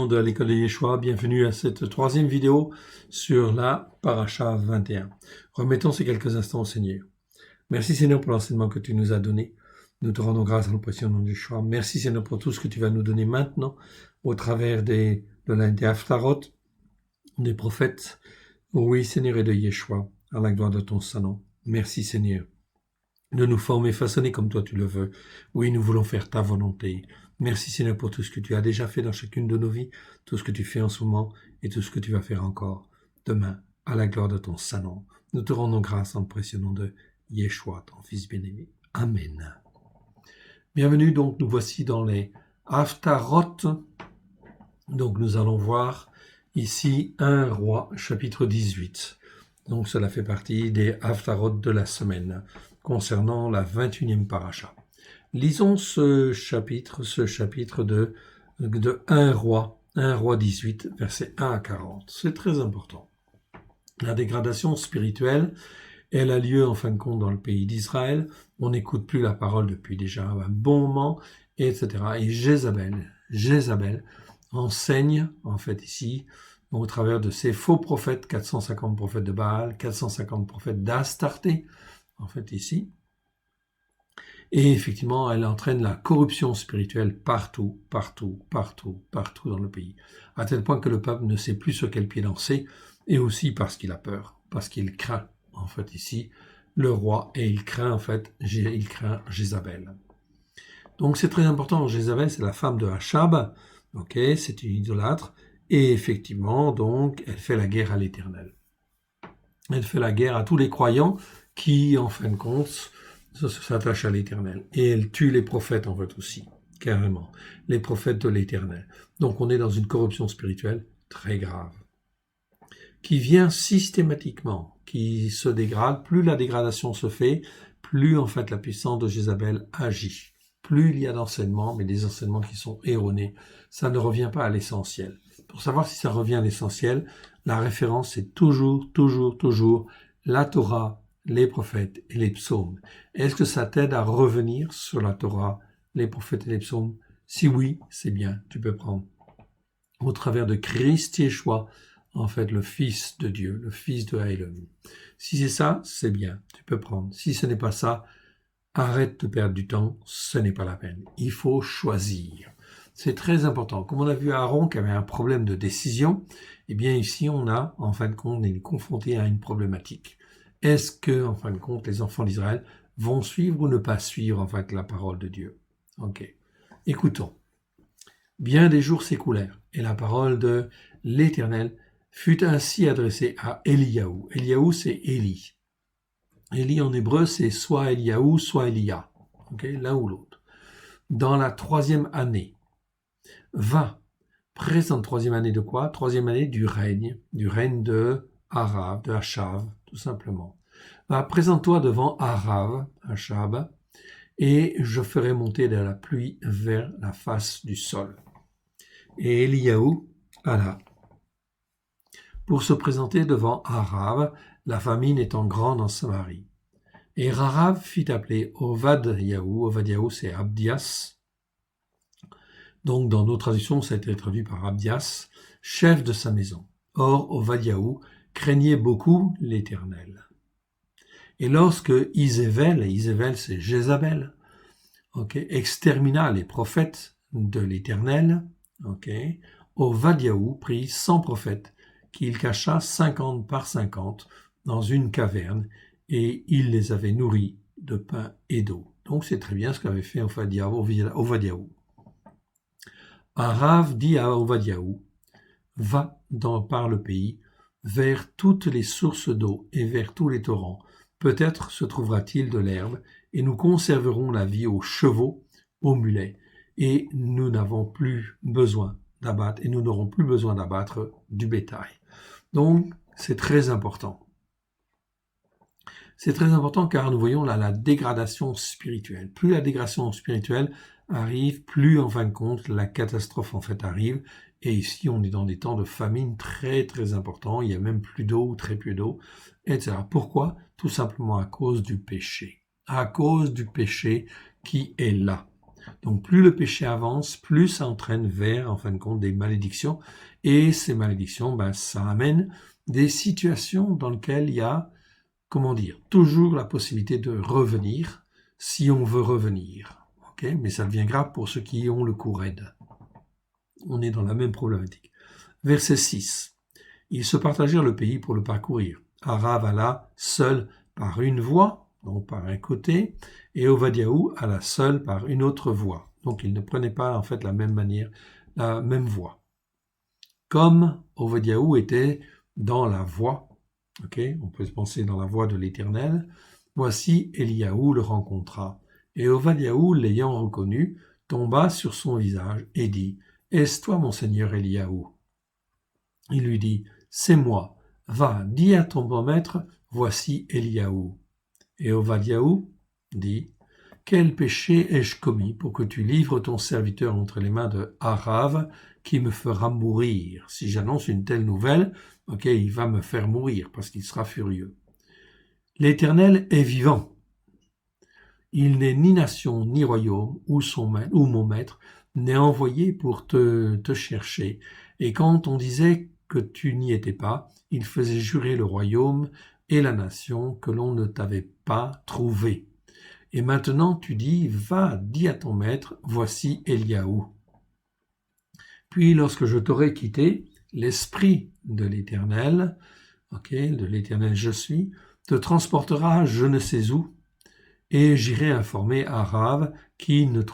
étudiants de l'école de Yeshua, bienvenue à cette troisième vidéo sur la Paracha 21. Remettons ces quelques instants au Seigneur. Merci Seigneur pour l'enseignement que tu nous as donné. Nous te rendons grâce dans le précieux nom de Yeshua. Merci Seigneur pour tout ce que tu vas nous donner maintenant au travers des Haftarot, des prophètes. Oui Seigneur et de Yeshua, à la gloire de ton Saint-Nom. Merci Seigneur de nous former, façonner comme toi tu le veux. Oui, nous voulons faire ta volonté. Merci Seigneur pour tout ce que tu as déjà fait dans chacune de nos vies, tout ce que tu fais en ce moment et tout ce que tu vas faire encore demain, à la gloire de ton Saint-Nom. Nous te rendons grâce en le précieux nom de Yeshua, ton Fils bien-aimé. Amen. Bienvenue, donc nous voici dans les Haftarot. Donc nous allons voir ici 1 Roi, chapitre 18. Donc cela fait partie des Haftarot de la semaine, concernant la 21e paracha. Lisons ce chapitre de 1 Roi 18, versets 1 à 40. C'est très important. La dégradation spirituelle, elle a lieu en fin de compte dans le pays d'Israël. On n'écoute plus la parole depuis déjà un bon moment, etc. Et Jézabel enseigne, en fait ici, au travers de ces faux prophètes, 450 prophètes de Baal, 450 prophètes d'Astarté, en fait ici. Et effectivement, elle entraîne la corruption spirituelle partout dans le pays. À tel point que le peuple ne sait plus sur quel pied danser, et aussi parce qu'il a peur, parce qu'il craint, en fait ici, le roi, et il craint Jézabel. Donc c'est très important, Jézabel, c'est la femme de Achab, ok, c'est une idolâtre, et effectivement, donc, elle fait la guerre à l'Éternel. Elle fait la guerre à tous les croyants qui, en fin de compte, s'attachent à l'Éternel. Et elle tue les prophètes, en fait, aussi, carrément. Les prophètes de l'Éternel. Donc, on est dans une corruption spirituelle très grave, qui vient systématiquement, qui se dégrade. Plus la dégradation se fait, plus, en fait, la puissance de Jézabel agit. Plus il y a d'enseignements, mais des enseignements qui sont erronés. Ça ne revient pas à l'essentiel. Pour savoir si ça revient à l'essentiel, la référence c'est toujours la Torah, les prophètes et les psaumes. Est-ce que ça t'aide à revenir sur la Torah, les prophètes et les psaumes? Si oui, c'est bien, tu peux prendre. Au travers de Christ Yeshua, en fait, le Fils de Dieu, le Fils de Elohim. Si c'est ça, c'est bien, tu peux prendre. Si ce n'est pas ça, arrête de perdre du temps, ce n'est pas la peine. Il faut choisir. C'est très important. Comme on a vu Aaron qui avait un problème de décision, eh bien ici on a, en fin de compte, on est confronté à une problématique. Est-ce que, en fin de compte, les enfants d'Israël vont suivre ou ne pas suivre, en fait, la parole de Dieu? Ok. Écoutons. Bien des jours s'écoulèrent, et la parole de l'Éternel fut ainsi adressée à Eliaou. Eliaou, c'est Élie. Élie en hébreu, c'est soit Eliaou, soit Elia. Ok, l'un ou l'autre. Dans la 3e année, va, présente 3e année de quoi? 3e année du règne de Arav, de Achav, tout simplement. Va, présente-toi devant Arav, Achab, et je ferai monter de la pluie vers la face du sol. Et Eliaou alla pour se présenter devant Arav, la famine étant grande en Samarie. Et Arav fit appeler Ovadiaou c'est Abdias. Donc, dans nos traductions, ça a été traduit par Abdias, chef de sa maison. Or, Ovadiaou craignait beaucoup l'Éternel. Et lorsque Izével c'est Jézabel, extermina les prophètes de l'Éternel, Ovadiaou prit 100 prophètes qu'il cacha 50 par 50 dans une caverne et il les avait nourris de pain et d'eau. Donc, c'est très bien ce qu'avait fait Ovadiaou. Arav dit à Ovadiaou, va par le pays, vers toutes les sources d'eau et vers tous les torrents. Peut-être se trouvera-t-il de l'herbe, et nous conserverons la vie aux chevaux, aux mulets, et nous n'aurons plus besoin d'abattre du bétail. Donc, c'est très important. C'est très important car nous voyons là la dégradation spirituelle. Plus la dégradation spirituelle arrive, plus en fin de compte la catastrophe en fait arrive. Et ici, on est dans des temps de famine très très importants. Il y a même plus d'eau ou très peu d'eau, etc. Pourquoi? Tout simplement à cause du péché. À cause du péché qui est là. Donc plus le péché avance, plus ça entraîne vers, en fin de compte, des malédictions. Et ces malédictions, ça amène des situations dans lesquelles il y a, toujours la possibilité de revenir, si on veut revenir. Okay? Mais ça devient grave pour ceux qui ont le cou raide. On est dans la même problématique. Verset 6. Ils se partagèrent le pays pour le parcourir. Arav alla seul par une voie, donc par un côté, et Ovadiaou alla seul par une autre voie. Donc ils ne prenaient pas en fait la même voie. Comme Ovadiaou était dans la voie, on peut se penser dans la voie de l'Éternel, voici Eliaou le rencontra. Et Ovadiaou, l'ayant reconnu, tomba sur son visage et dit, « Est-ce toi, mon seigneur Eliaou ?» Il lui dit, « C'est moi. Va, dis à ton bon maître, voici Eliaou. » Et Ovadiaou dit, « Quel péché ai-je commis pour que tu livres ton serviteur entre les mains de Arav, qui me fera mourir? Si j'annonce une telle nouvelle, il va me faire mourir parce qu'il sera furieux. L'Éternel est vivant. Il n'est ni nation ni royaume où mon maître n'est envoyé pour te chercher. Et quand on disait que tu n'y étais pas, il faisait jurer le royaume et la nation que l'on ne t'avait pas trouvé. Et maintenant tu dis, va, dis à ton maître, voici Eliaou. Puis lorsque je t'aurai quitté, l'esprit de l'Éternel, de l'Éternel je suis, te transportera je ne sais où, et j'irai informer Arav qui ne te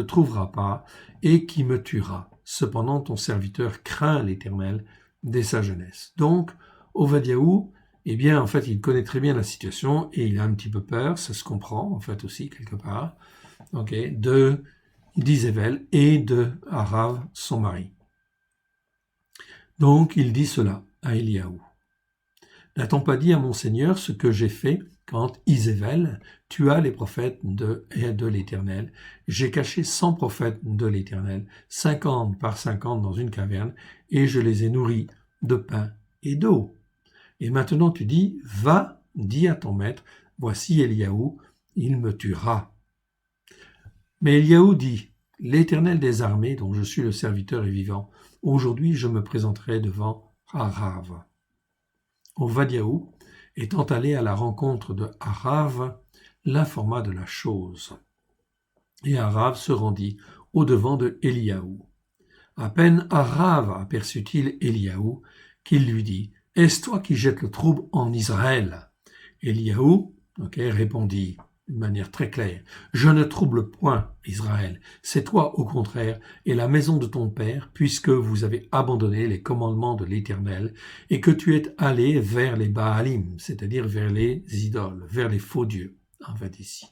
trouvera pas, et qui me tuera. Cependant, ton serviteur craint l'Éternel dès sa jeunesse. Donc, Ovadiaou, en fait, il connaît très bien la situation, et il a un petit peu peur, ça se comprend, en fait, aussi, quelque part, d'Isabelle et de Arav, son mari. Donc, il dit cela à Eliaou. N'a-t-on pas dit à mon Seigneur ce que j'ai fait quand Isabelle tua les prophètes de l'Éternel? J'ai caché 100 prophètes de l'Éternel, 50 par 50 dans une caverne, et je les ai nourris de pain et d'eau. Et maintenant tu dis, va, dis à ton maître, voici Eliaou, il me tuera. Mais Eliaou dit, l'Éternel des armées, dont je suis le serviteur est vivant, aujourd'hui je me présenterai devant Arav. Ovadiaou, étant allé à la rencontre de Arav, l'informa de la chose. Et Arav se rendit au-devant de Eliaou. À peine Arav aperçut-il Eliaou, qu'il lui dit, « Est-ce toi qui jettes le trouble en Israël ?» Eliaou répondit d'une manière très claire, « Je ne trouble point Israël, c'est toi au contraire et la maison de ton père, puisque vous avez abandonné les commandements de l'Éternel et que tu es allé vers les Baalim, c'est-à-dire vers les idoles, vers les faux dieux, en fait ici.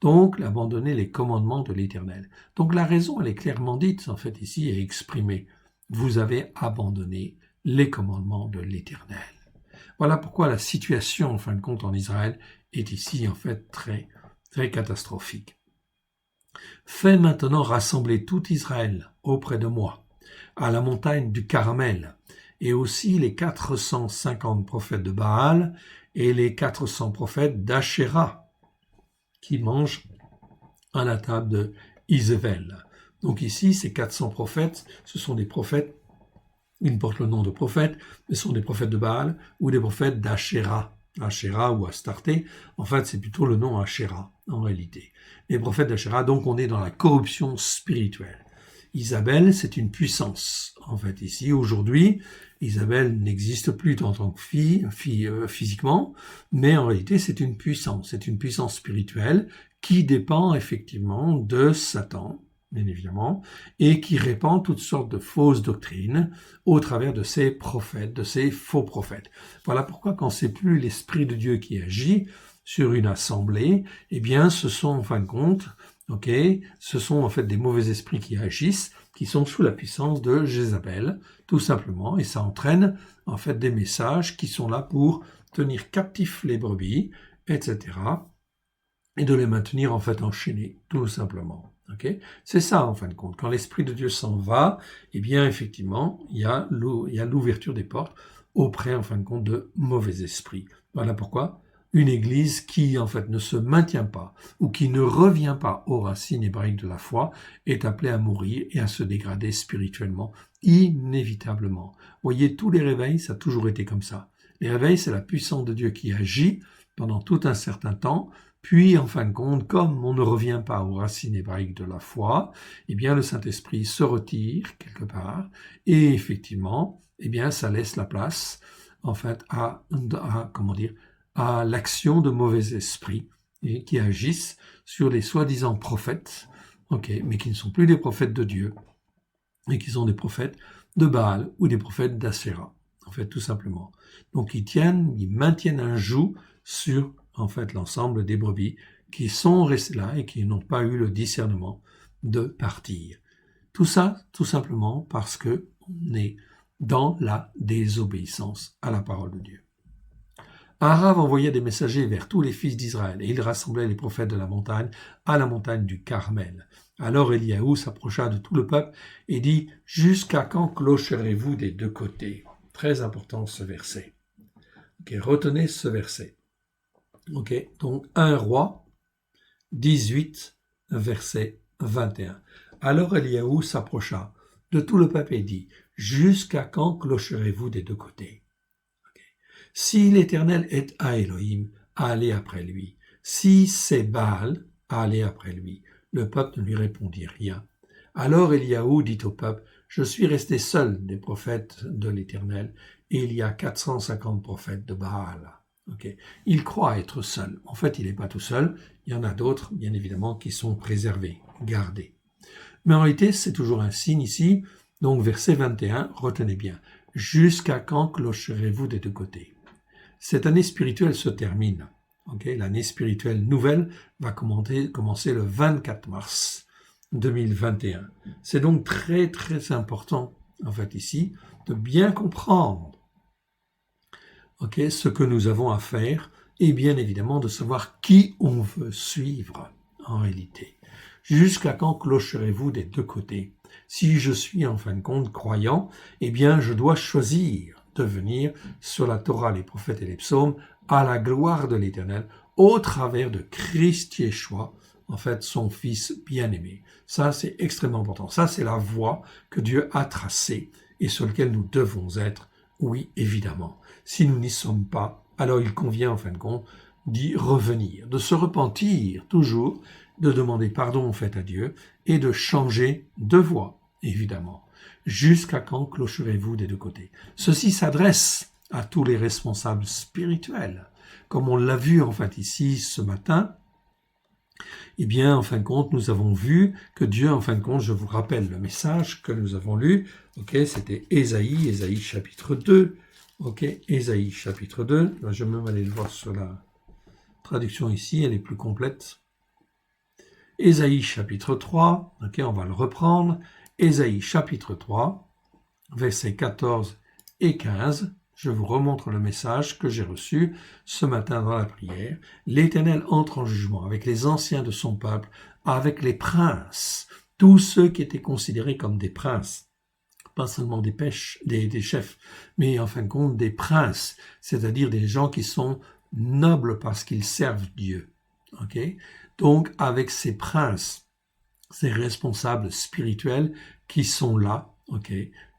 Donc, abandonner les commandements de l'Éternel. Donc la raison, elle est clairement dite, en fait ici, et exprimée. Vous avez abandonné les commandements de l'Éternel. Voilà pourquoi la situation, en fin de compte, en Israël est ici, en fait, très, très catastrophique. Fais maintenant rassembler tout Israël auprès de moi, à la montagne du Carmel, et aussi les 450 prophètes de Baal et les 400 prophètes d'Ashéra, qui mangent à la table de Isabelle. Donc ici, ces 400 prophètes, ce sont des prophètes, ils portent le nom de prophètes, mais ce sont des prophètes de Baal ou des prophètes d'Ashéra. Ashéra ou Astarté, en fait, c'est plutôt le nom Ashéra, en réalité. Les prophètes d'Ashéra, donc on est dans la corruption spirituelle. Isabelle, c'est une puissance. En fait, ici, aujourd'hui, Isabelle n'existe plus en tant que fille physiquement, mais en réalité, c'est une puissance spirituelle qui dépend effectivement de Satan, bien évidemment, et qui répand toutes sortes de fausses doctrines au travers de ces prophètes, de ces faux prophètes. Voilà pourquoi quand c'est plus l'Esprit de Dieu qui agit sur une assemblée, ce sont en fin de compte, ce sont en fait des mauvais esprits qui agissent, qui sont sous la puissance de Jézabel, tout simplement, et ça entraîne en fait des messages qui sont là pour tenir captifs les brebis, etc., et de les maintenir en fait enchaînés, tout simplement. C'est ça en fin de compte. Quand l'Esprit de Dieu s'en va, effectivement, il y a l'ouverture des portes auprès en fin de compte de mauvais esprits. Voilà pourquoi une église qui, en fait, ne se maintient pas ou qui ne revient pas aux racines hébraïques de la foi est appelée à mourir et à se dégrader spirituellement, inévitablement. Voyez, tous les réveils, ça a toujours été comme ça. Les réveils, c'est la puissance de Dieu qui agit pendant tout un certain temps, puis, en fin de compte, comme on ne revient pas aux racines hébraïques de la foi, eh bien, le Saint-Esprit se retire quelque part, et effectivement, eh bien, ça laisse la place, en fait, à l'action de mauvais esprits et qui agissent sur les soi-disant prophètes, mais qui ne sont plus des prophètes de Dieu, et qui sont des prophètes de Baal ou des prophètes d'Ashéra, en fait, tout simplement. Donc, ils maintiennent un joug sur, en fait, l'ensemble des brebis qui sont restées là et qui n'ont pas eu le discernement de partir. Tout ça, tout simplement parce que on est dans la désobéissance à la parole de Dieu. Arav envoya des messagers vers tous les fils d'Israël, et il rassemblait les prophètes de la montagne à la montagne du Carmel. Alors Eliaou s'approcha de tout le peuple et dit « Jusqu'à quand clocherez-vous des deux côtés ?» Très important ce verset. Retenez ce verset. Donc 1 Roi 18, verset 21. Alors Eliaou s'approcha de tout le peuple et dit « Jusqu'à quand clocherez-vous des deux côtés ?» Si l'Éternel est à Elohim, allez après lui. Si c'est Baal, allez après lui. Le peuple ne lui répondit rien. Alors Eliaou dit au peuple, je suis resté seul des prophètes de l'Éternel, et il y a 450 prophètes de Baal. Il croit être seul. En fait, il n'est pas tout seul. Il y en a d'autres, bien évidemment, qui sont préservés, gardés. Mais en réalité, c'est toujours un signe ici. Donc, verset 21, retenez bien. Jusqu'à quand clocherez-vous des deux côtés? Cette année spirituelle se termine. L'année spirituelle nouvelle va commencer le 24 mars 2021. C'est donc très très important, en fait, ici, de bien comprendre ce que nous avons à faire et bien évidemment de savoir qui on veut suivre en réalité. Jusqu'à quand clocherez-vous des deux côtés? Si je suis en fin de compte croyant, eh bien je dois choisir de venir sur la Torah, les prophètes et les psaumes, à la gloire de l'Éternel, au travers de Christ Yeshua, en fait, son Fils bien-aimé. Ça, c'est extrêmement important. Ça, c'est la voie que Dieu a tracée et sur laquelle nous devons être, oui, évidemment. Si nous n'y sommes pas, alors il convient, en fin de compte, d'y revenir, de se repentir toujours, de demander pardon, en fait, à Dieu et de changer de voie, évidemment. Jusqu'à quand clocherez-vous des deux côtés? Ceci s'adresse à tous les responsables spirituels. Comme on l'a vu en fait ici ce matin, eh bien, en fin de compte, nous avons vu que Dieu, en fin de compte, je vous rappelle le message que nous avons lu, c'était Ésaïe chapitre 2, Ésaïe chapitre 2, je vais même aller le voir sur la traduction ici, elle est plus complète. Ésaïe chapitre 3, on va le reprendre. Ésaïe chapitre 3, versets 14 et 15, je vous remontre le message que j'ai reçu ce matin dans la prière. L'Éternel entre en jugement avec les anciens de son peuple, avec les princes, tous ceux qui étaient considérés comme des princes, pas seulement des chefs, mais en fin de compte des princes, c'est-à-dire des gens qui sont nobles parce qu'ils servent Dieu. Donc avec ces princes, ces responsables spirituels qui sont là,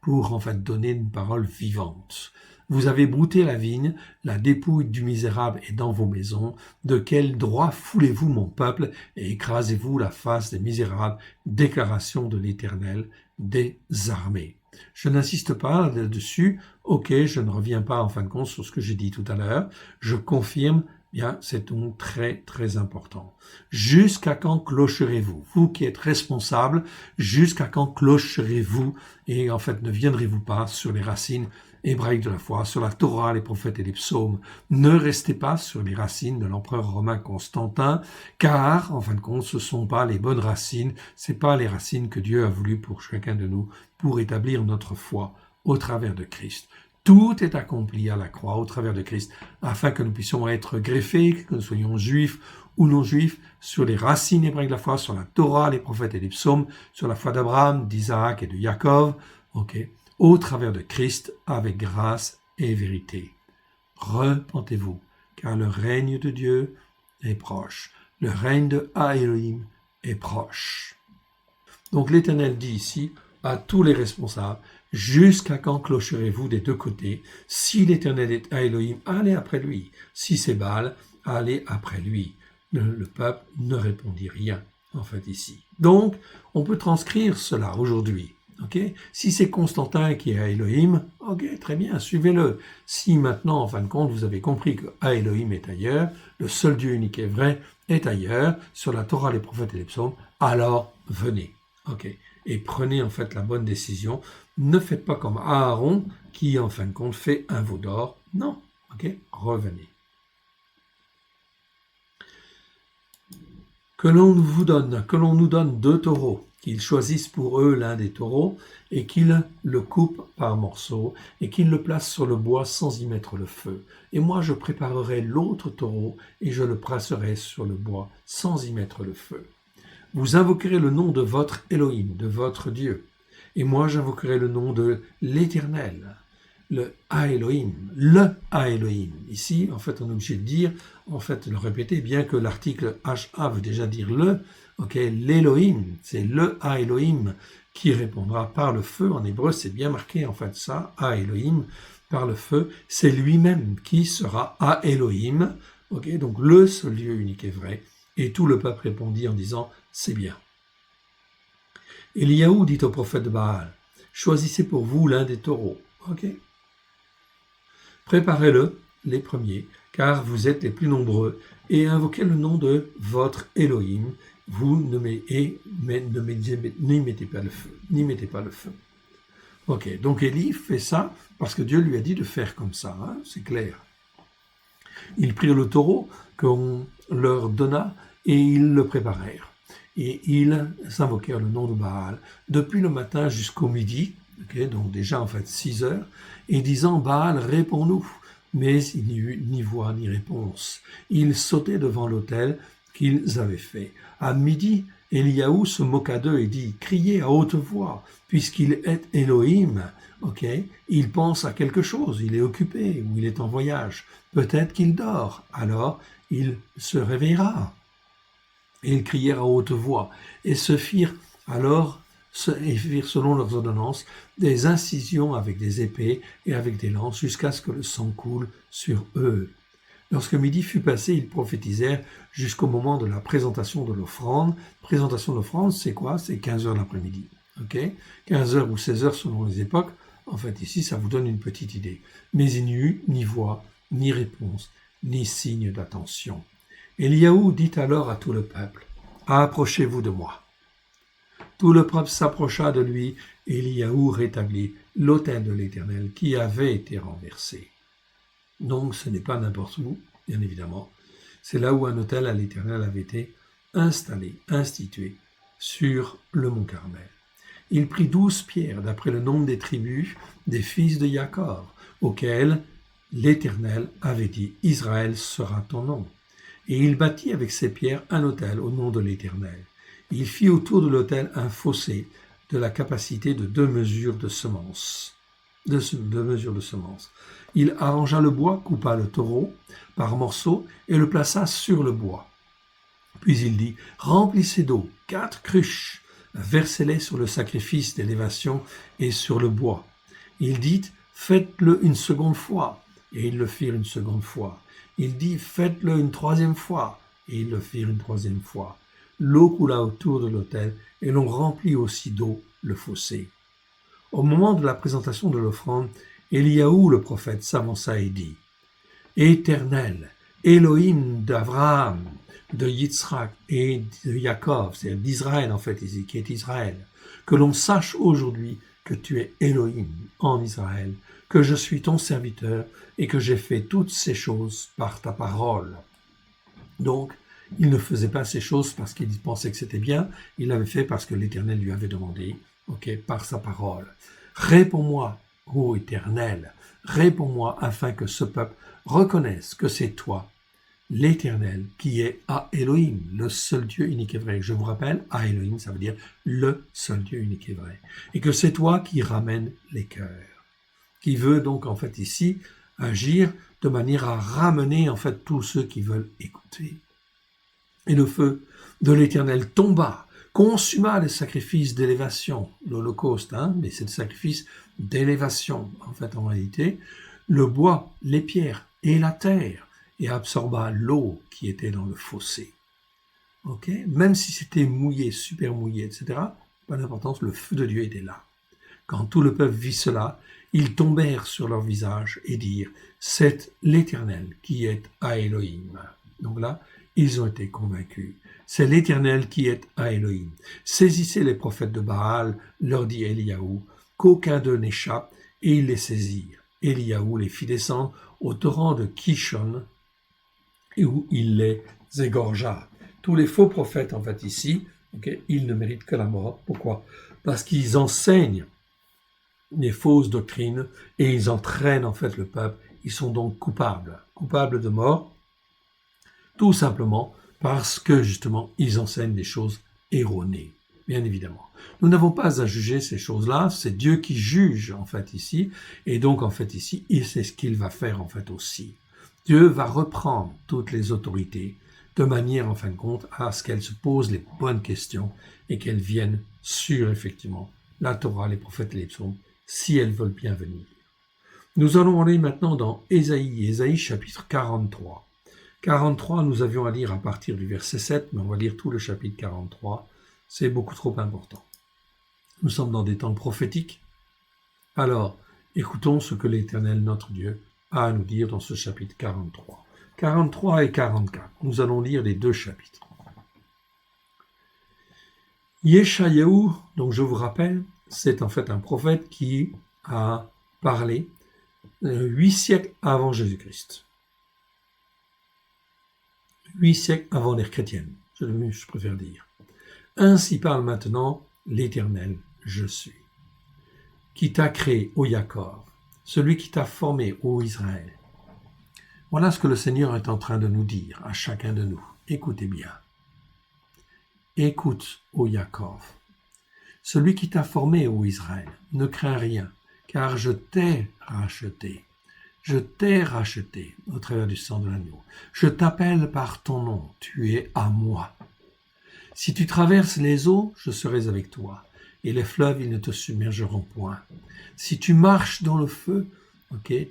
pour en fait donner une parole vivante. Vous avez brouté la vigne, la dépouille du misérable est dans vos maisons. De quel droit foulez-vous mon peuple et écrasez-vous la face des misérables? Déclaration de l'Éternel des armées. Je n'insiste pas là-dessus. Je ne reviens pas en fin de compte sur ce que j'ai dit tout à l'heure. Je confirme. Bien, c'est donc très, très important. Jusqu'à quand clocherez-vous? Vous qui êtes responsables, jusqu'à quand clocherez-vous? Et en fait, ne viendrez-vous pas sur les racines hébraïques de la foi, sur la Torah, les prophètes et les psaumes? Ne restez pas sur les racines de l'empereur romain Constantin, car, en fin de compte, ce ne sont pas les bonnes racines, ce n'est pas les racines que Dieu a voulu pour chacun de nous, pour établir notre foi au travers de Christ. Tout est accompli à la croix au travers de Christ, afin que nous puissions être greffés, que nous soyons juifs ou non juifs, sur les racines hébraïques de la foi, sur la Torah, les prophètes et les psaumes, sur la foi d'Abraham, d'Isaac et de Jacob, au travers de Christ, avec grâce et vérité. Repentez-vous, car le règne de Dieu est proche. Le règne de Elohim est proche. Donc l'Éternel dit ici à tous les responsables, jusqu'à quand clocherez-vous des deux côtés? Si l'Éternel est Elohim, allez après lui. Si c'est Baal, allez après lui. Le peuple ne répondit rien, en fait, ici. Donc, on peut transcrire cela aujourd'hui. Okay? Si c'est Constantin qui est Elohim, ok, très bien, suivez-le. Si maintenant, en fin de compte, vous avez compris que Elohim est ailleurs, le seul Dieu unique et vrai est ailleurs, sur la Torah, les prophètes et les psaumes, alors venez. Ok, et prenez en fait la bonne décision. Ne faites pas comme Aaron qui en fin de compte fait un veau d'or. Non, ok, revenez. Que l'on nous donne 2 taureaux, qu'ils choisissent pour eux l'un des taureaux et qu'ils le coupent par morceaux et qu'ils le placent sur le bois sans y mettre le feu. Et moi je préparerai l'autre taureau et je le placerai sur le bois sans y mettre le feu. Vous invoquerez le nom de votre Elohim, de votre Dieu. Et moi, j'invoquerai le nom de l'Éternel, le Elohim, le Elohim. Ici, en fait, on est obligé de dire, en fait, de le répéter, bien que l'article HA veut déjà dire le, ok, l'Elohim, c'est le Elohim qui répondra par le feu. En hébreu, c'est bien marqué, en fait, ça, Elohim, par le feu. C'est lui-même qui sera Elohim, ok, donc le seul Dieu unique et vrai. Et tout le peuple répondit en disant, c'est bien. Eliaou dit au prophète de Baal, choisissez pour vous l'un des taureaux. Ok. Préparez-le, les premiers, car vous êtes les plus nombreux, et invoquez le nom de votre Elohim. Vous n'y mettez pas le feu. N'y mettez pas le feu. Ok. Donc Élie fait ça parce que Dieu lui a dit de faire comme ça. Hein, c'est clair. Ils prirent le taureau qu'on leur donna et ils le préparèrent. Et ils invoquèrent le nom de Baal depuis le matin jusqu'au midi, okay, donc déjà en fait 6 heures, et disant « Baal, réponds-nous ». Mais il n'y eut ni voix ni réponse. Ils sautaient devant l'autel qu'ils avaient fait. À midi, Eliaou se moqua d'eux et dit « Criez à haute voix, puisqu'il est Elohim. » Ok, il pense à quelque chose, il est occupé ou il est en voyage. Peut-être qu'il dort, alors il se réveillera. Et ils crièrent à haute voix et firent selon leurs ordonnances des incisions avec des épées et avec des lances jusqu'à ce que le sang coule sur eux. Lorsque midi fut passé, ils prophétisèrent jusqu'au moment de la présentation de l'offrande. Présentation de l'offrande, c'est quoi? C'est 15 heures l'après-midi. Okay, 15 heures ou 16 heures selon les époques. En fait, ici, ça vous donne une petite idée. Mais il n'y eut ni voix, ni réponse, ni signe d'attention. Eliaou dit alors à tout le peuple, « Approchez-vous de moi. » Tout le peuple s'approcha de lui, et Eliaou rétablit l'autel de l'Éternel qui avait été renversé. Donc, ce n'est pas n'importe où, bien évidemment. C'est là où un autel à l'Éternel avait été installé, institué, sur le mont Carmel. Il prit 12 pierres, d'après le nombre des tribus des fils de Jacob, auxquels l'Éternel avait dit « Israël sera ton nom ». Et il bâtit avec ces pierres un autel au nom de l'Éternel. Il fit autour de l'autel un fossé de la capacité de 2 mesures de semence. Il arrangea le bois, coupa le taureau par morceaux et le plaça sur le bois. Puis il dit, remplissez d'eau 4 cruches, versez-les sur le sacrifice d'élévation et sur le bois. Il dit, faites-le une seconde fois, et ils le firent une seconde fois. Il dit, faites-le une 3e fois, et ils le firent une 3e fois. L'eau coula autour de l'autel, et l'on remplit aussi d'eau le fossé. Au moment de la présentation de l'offrande, Eliaou le prophète s'avança et dit, Éternel, Elohim d'Abraham, de Yitzhak et de Jacob, c'est d'Israël en fait, ici, qui est Israël, que l'on sache aujourd'hui que tu es Elohim en Israël, que je suis ton serviteur et que j'ai fait toutes ces choses par ta parole. Donc, il ne faisait pas ces choses parce qu'il pensait que c'était bien, il l'avait fait parce que l'Éternel lui avait demandé, par sa parole. Réponds-moi, ô Éternel, réponds-moi afin que ce peuple reconnaisse que c'est toi, l'Éternel, qui est à Elohim, le seul Dieu unique et vrai. Je vous rappelle, à Elohim, ça veut dire le seul Dieu unique et vrai. Et que c'est toi qui ramènes les cœurs. Qui veut donc en fait ici agir de manière à ramener en fait tous ceux qui veulent écouter. Et le feu de l'Éternel tomba, consuma les sacrifices d'élévation, l'Holocauste, mais c'est le sacrifice d'élévation en fait en réalité, le bois, les pierres et la terre, et absorba l'eau qui était dans le fossé. Okay? Même si c'était mouillé, super mouillé, etc., pas d'importance, le feu de Dieu était là. Quand tout le peuple vit cela, ils tombèrent sur leur visage et dirent « C'est l'Éternel qui est à Elohim ». Donc là, ils ont été convaincus. C'est l'Éternel qui est à Elohim. Saisissez les prophètes de Baal, leur dit Eliaou, qu'aucun d'eux n'échappe, et ils les saisirent. Eliaou les fit descendre au torrent de Kishon, où il les égorgea. Tous les faux prophètes, en fait, ici, ils ne méritent que la mort. Pourquoi? Parce qu'ils enseignent des fausses doctrines et ils entraînent, en fait, le peuple. Ils sont donc coupables de mort, tout simplement parce que, justement, ils enseignent des choses erronées, bien évidemment. Nous n'avons pas à juger ces choses-là, c'est Dieu qui juge, en fait, ici, et donc, en fait, ici, c'est ce qu'il va faire, en fait, aussi. Dieu va reprendre toutes les autorités de manière, en fin de compte, à ce qu'elles se posent les bonnes questions et qu'elles viennent sur, effectivement, la Torah, les prophètes et les psaumes, si elles veulent bien venir. Nous allons aller maintenant dans Ésaïe chapitre 43. 43, nous avions à lire à partir du verset 7, mais on va lire tout le chapitre 43. C'est beaucoup trop important. Nous sommes dans des temps prophétiques. Alors, écoutons ce que l'Éternel, notre Dieu, a à nous dire dans ce chapitre 43. 43 et 44. Nous allons lire les deux chapitres. Yeshayahu, donc je vous rappelle, c'est en fait un prophète qui a parlé 8 siècles avant Jésus-Christ. 8 siècles avant l'ère chrétienne, je préfère dire. Ainsi parle maintenant l'Éternel, je suis, qui t'a créé, ô Jacob, celui qui t'a formé, ô Israël. Voilà ce que le Seigneur est en train de nous dire à chacun de nous. Écoutez bien. Écoute, ô Jacob, celui qui t'a formé, ô Israël, ne crains rien, car je t'ai racheté. Je t'ai racheté au travers du sang de l'agneau. Je t'appelle par ton nom, tu es à moi. Si tu traverses les eaux, je serai avec toi, et les fleuves, ils ne te submergeront point. Si tu marches dans le feu,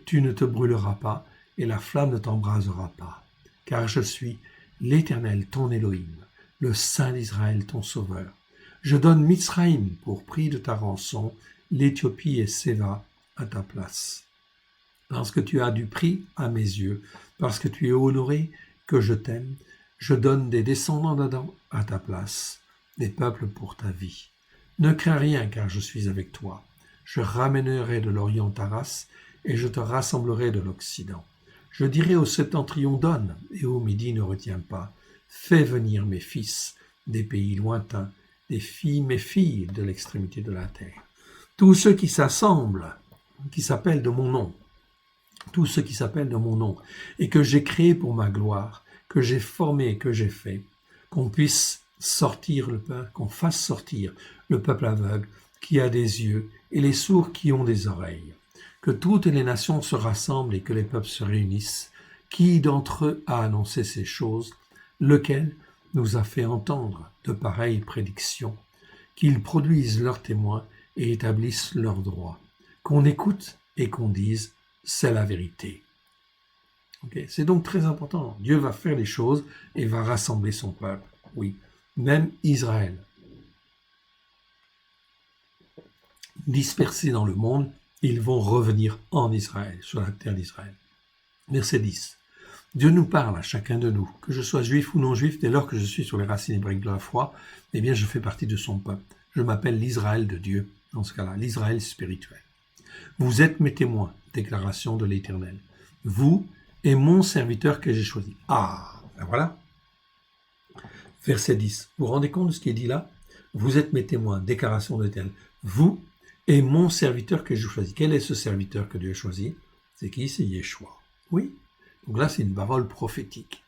tu ne te brûleras pas, et la flamme ne t'embrasera pas. Car je suis l'Éternel, ton Elohim, le Saint d'Israël, ton Sauveur. Je donne Mitzraïm pour prix de ta rançon, l'Éthiopie et Séva à ta place. Parce que tu as du prix à mes yeux, parce que tu es honoré, que je t'aime, je donne des descendants d'Adam à ta place, des peuples pour ta vie. Ne crains rien, car je suis avec toi. Je ramènerai de l'Orient ta race, et je te rassemblerai de l'Occident. Je dirai au septentrion, donne, et au midi, ne retiens pas. Fais venir mes fils des pays lointains, des filles, mes filles de l'extrémité de la terre. Tous ceux qui s'assemblent, qui s'appellent de mon nom, tous ceux qui s'appellent de mon nom, et que j'ai créé pour ma gloire, que j'ai formé et que j'ai fait, qu'on puisse sortir le peuple, qu'on fasse sortir le peuple aveugle qui a des yeux et les sourds qui ont des oreilles. Que toutes les nations se rassemblent et que les peuples se réunissent. Qui d'entre eux a annoncé ces choses? Lequel nous a fait entendre de pareilles prédictions? Qu'ils produisent leurs témoins et établissent leurs droits. Qu'on écoute et qu'on dise, c'est la vérité. C'est donc très important. Dieu va faire les choses et va rassembler son peuple. Oui, même Israël. Dispersés dans le monde, ils vont revenir en Israël, sur la terre d'Israël. Verset 10. Dieu nous parle à chacun de nous, que je sois juif ou non juif, dès lors que je suis sur les racines hébraïques de la foi, eh bien je fais partie de son peuple. Je m'appelle l'Israël de Dieu, dans ce cas-là, l'Israël spirituel. Vous êtes mes témoins, déclaration de l'Éternel. Vous et mon serviteur que j'ai choisi. Ah, ben voilà. Verset 10. Vous vous rendez compte de ce qui est dit là? Vous êtes mes témoins, déclaration de l'Éternel. Vous et mon serviteur que j'ai choisi. Quel est ce serviteur que Dieu a choisi? C'est qui? C'est Yeshua. Oui. Donc là, c'est une parole prophétique.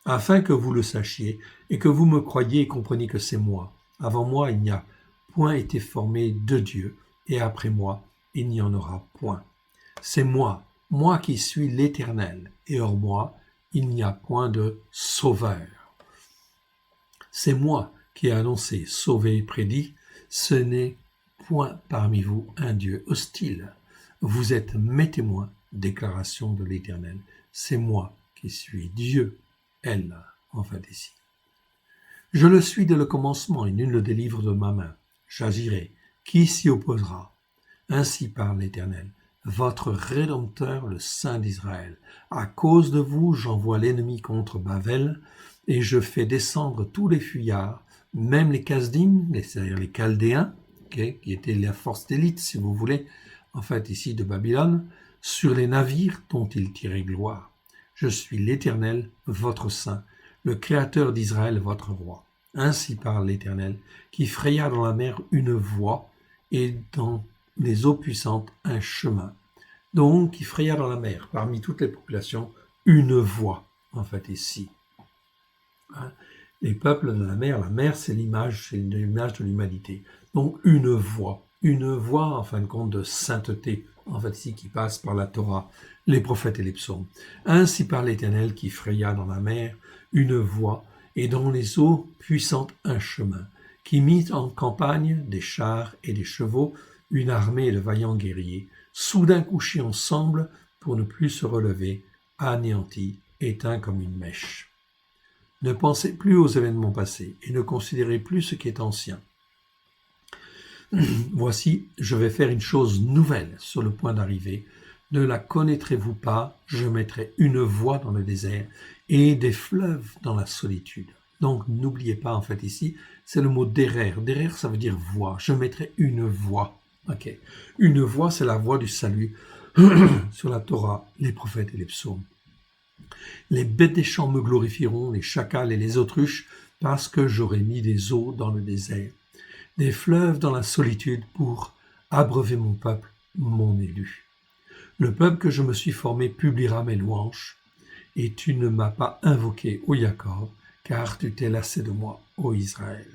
Afin que vous le sachiez et que vous me croyiez et compreniez que c'est moi. Avant moi, il n'y a point été formé de Dieu et après moi, il n'y en aura point. C'est moi, moi qui suis l'Éternel, et hors moi, il n'y a point de sauveur. C'est moi qui ai annoncé, sauvé, prédit, ce n'est point parmi vous un Dieu hostile. Vous êtes mes témoins, déclaration de l'Éternel. C'est moi qui suis Dieu, elle, en fait ici. Je le suis dès le commencement, et nul ne délivre de ma main. J'agirai. Qui s'y opposera? Ainsi parle l'Éternel, votre Rédempteur, le Saint d'Israël. À cause de vous, j'envoie l'ennemi contre Bavel, et je fais descendre tous les fuyards, même les Kasdim, c'est-à-dire les Chaldéens, qui étaient la force d'élite, si vous voulez, en fait ici de Babylone, sur les navires dont ils tiraient gloire. Je suis l'Éternel, votre Saint, le Créateur d'Israël, votre roi. Ainsi parle l'Éternel, qui fraya dans la mer une voie, et dans les eaux puissantes un chemin. Donc, qui fraya dans la mer, parmi toutes les populations, une voie, en fait, ici. Les peuples de la mer, c'est l'image de l'humanité. Donc, une voie, en fin de compte, de sainteté, en fait, ici, qui passe par la Torah, les prophètes et les psaumes. Ainsi parle l'Éternel qui fraya dans la mer une voie, et dans les eaux puissantes un chemin, qui mit en campagne des chars et des chevaux, une armée de vaillants guerriers, soudain couchés ensemble pour ne plus se relever, anéantis, éteints comme une mèche. Ne pensez plus aux événements passés et ne considérez plus ce qui est ancien. Voici, je vais faire une chose nouvelle sur le point d'arriver. Ne la connaîtrez-vous pas? Je mettrai une voie dans le désert et des fleuves dans la solitude. Donc, n'oubliez pas, en fait, ici, c'est le mot derer. Derer, ça veut dire voie. Je mettrai une voie. Ok. Une voie, c'est la voie du salut sur la Torah, les prophètes et les psaumes. Les bêtes des champs me glorifieront, les chacals et les autruches, parce que j'aurai mis des eaux dans le désert, des fleuves dans la solitude pour abreuver mon peuple, mon élu. Le peuple que je me suis formé publiera mes louanges, et tu ne m'as pas invoqué, ô Jacob, car tu t'es lassé de moi, ô Israël.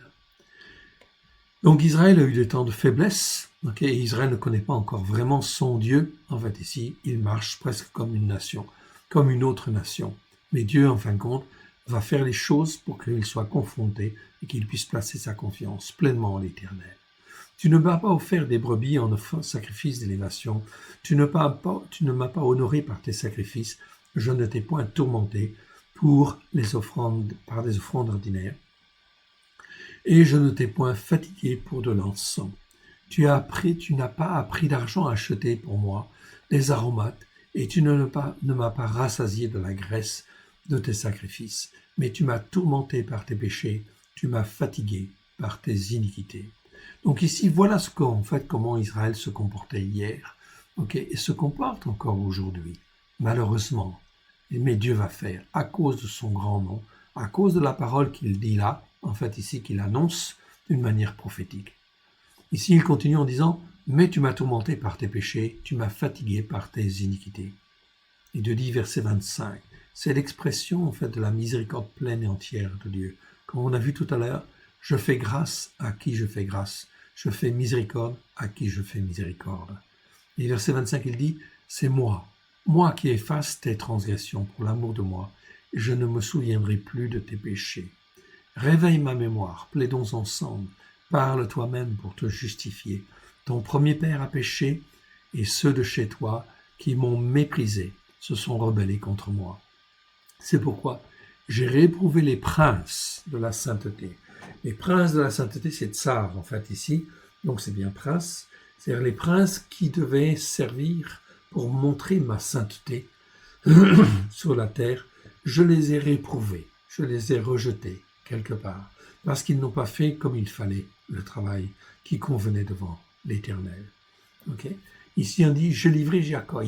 Donc Israël a eu des temps de faiblesse, et Israël ne connaît pas encore vraiment son Dieu. En fait, ici, il marche presque comme une nation, comme une autre nation. Mais Dieu, en fin de compte, va faire les choses pour qu'il soit confronté et qu'il puisse placer sa confiance pleinement en l'Éternel. Tu ne m'as pas offert des brebis en sacrifice d'élévation. Tu ne m'as pas honoré par tes sacrifices. Je ne t'ai point tourmenté par des offrandes ordinaires. Et je ne t'ai point fatigué pour de l'encens. Tu n'as pas appris d'argent à acheter pour moi des aromates, et tu ne m'as pas rassasié de la graisse de tes sacrifices. Mais tu m'as tourmenté par tes péchés, tu m'as fatigué par tes iniquités. Donc ici, voilà comment Israël se comportait hier, et se comporte encore aujourd'hui, malheureusement. Mais Dieu va faire, à cause de son grand nom, à cause de la parole qu'il dit là, en fait ici qu'il annonce d'une manière prophétique. Ici, il continue en disant « Mais tu m'as tourmenté par tes péchés, tu m'as fatigué par tes iniquités. » Et Dieu dit, verset 25, c'est l'expression en fait de la miséricorde pleine et entière de Dieu. Comme on a vu tout à l'heure, je fais grâce à qui je fais grâce, je fais miséricorde à qui je fais miséricorde. Et verset 25, il dit « C'est moi qui efface tes transgressions pour l'amour de moi, et je ne me souviendrai plus de tes péchés. Réveille ma mémoire, plaidons ensemble, parle toi-même pour te justifier. Ton premier père a péché, et ceux de chez toi qui m'ont méprisé se sont rebellés contre moi. C'est pourquoi j'ai réprouvé les princes de la sainteté. Les princes de la sainteté, c'est tsar, en fait, ici. Donc, c'est bien prince. C'est-à-dire les princes qui devaient servir pour montrer ma sainteté sur la terre. Je les ai réprouvés, je les ai rejetés quelque part, parce qu'ils n'ont pas fait comme il fallait le travail qui convenait devant l'Éternel. Ici, on dit, je livrai Jacob,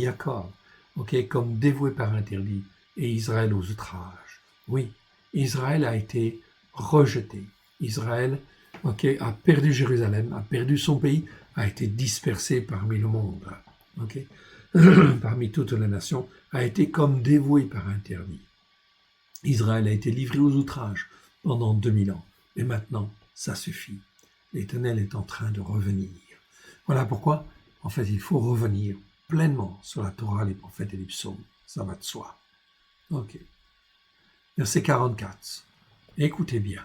comme dévoué par interdit, et Israël aux outrages. Oui, Israël a été rejeté. Israël a perdu Jérusalem, a perdu son pays, a été dispersé parmi le monde, parmi toutes les nations, a été comme dévoué par interdit. Israël a été livré aux outrages pendant 2000 ans. Et maintenant, ça suffit. L'Éternel est en train de revenir. Voilà pourquoi, en fait, il faut revenir pleinement sur la Torah, les prophètes et les psaumes. Ça va de soi. Ok. Verset 44. Écoutez bien.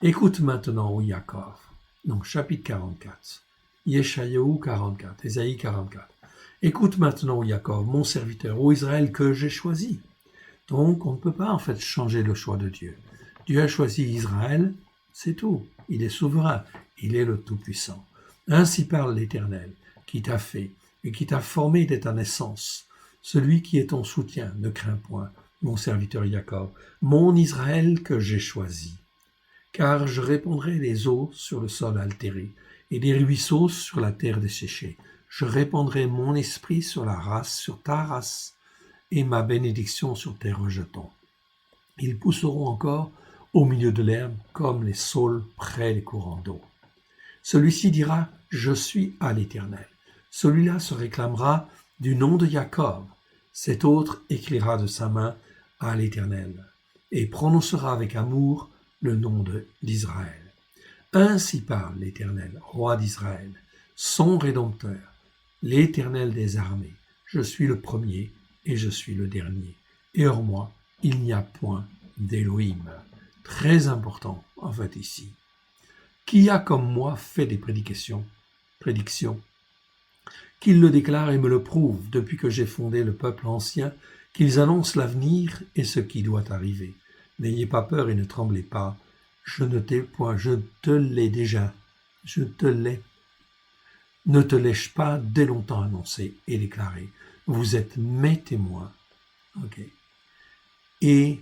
Écoute maintenant, ô Yaakov. Donc, chapitre 44. Yeshayahu 44. Ésaïe 44. Écoute maintenant, ô Yaakov, mon serviteur, ô Israël que j'ai choisi. Donc, on ne peut pas en fait changer le choix de Dieu. Dieu a choisi Israël, c'est tout. Il est souverain, il est le Tout-Puissant. Ainsi parle l'Éternel, qui t'a fait et qui t'a formé dès ta naissance. Celui qui est ton soutien, ne crains point, mon serviteur Jacob, mon Israël que j'ai choisi. Car je répandrai les eaux sur le sol altéré et des ruisseaux sur la terre desséchée. Je répandrai mon esprit sur la race, sur ta race, et ma bénédiction sur tes rejetons. Ils pousseront encore au milieu de l'herbe comme les saules près des courants d'eau. Celui-ci dira « Je suis à l'Éternel ». Celui-là se réclamera du nom de Jacob. Cet autre écrira de sa main à l'Éternel et prononcera avec amour le nom d'Israël. Ainsi parle l'Éternel, roi d'Israël, son Rédempteur, l'Éternel des armées. Je suis le premier et je suis le dernier. Et hors moi, il n'y a point d'Élohim. Très important, en fait, ici. Qui a comme moi fait des prédictions, qu'il le déclare et me le prouve depuis que j'ai fondé le peuple ancien, qu'ils annoncent l'avenir et ce qui doit arriver. N'ayez pas peur et ne tremblez pas. Je ne t'ai point, je te l'ai déjà, je te l'ai. Ne te l'ai-je pas dès longtemps annoncé et déclaré. Vous êtes mes témoins. Ok. Et,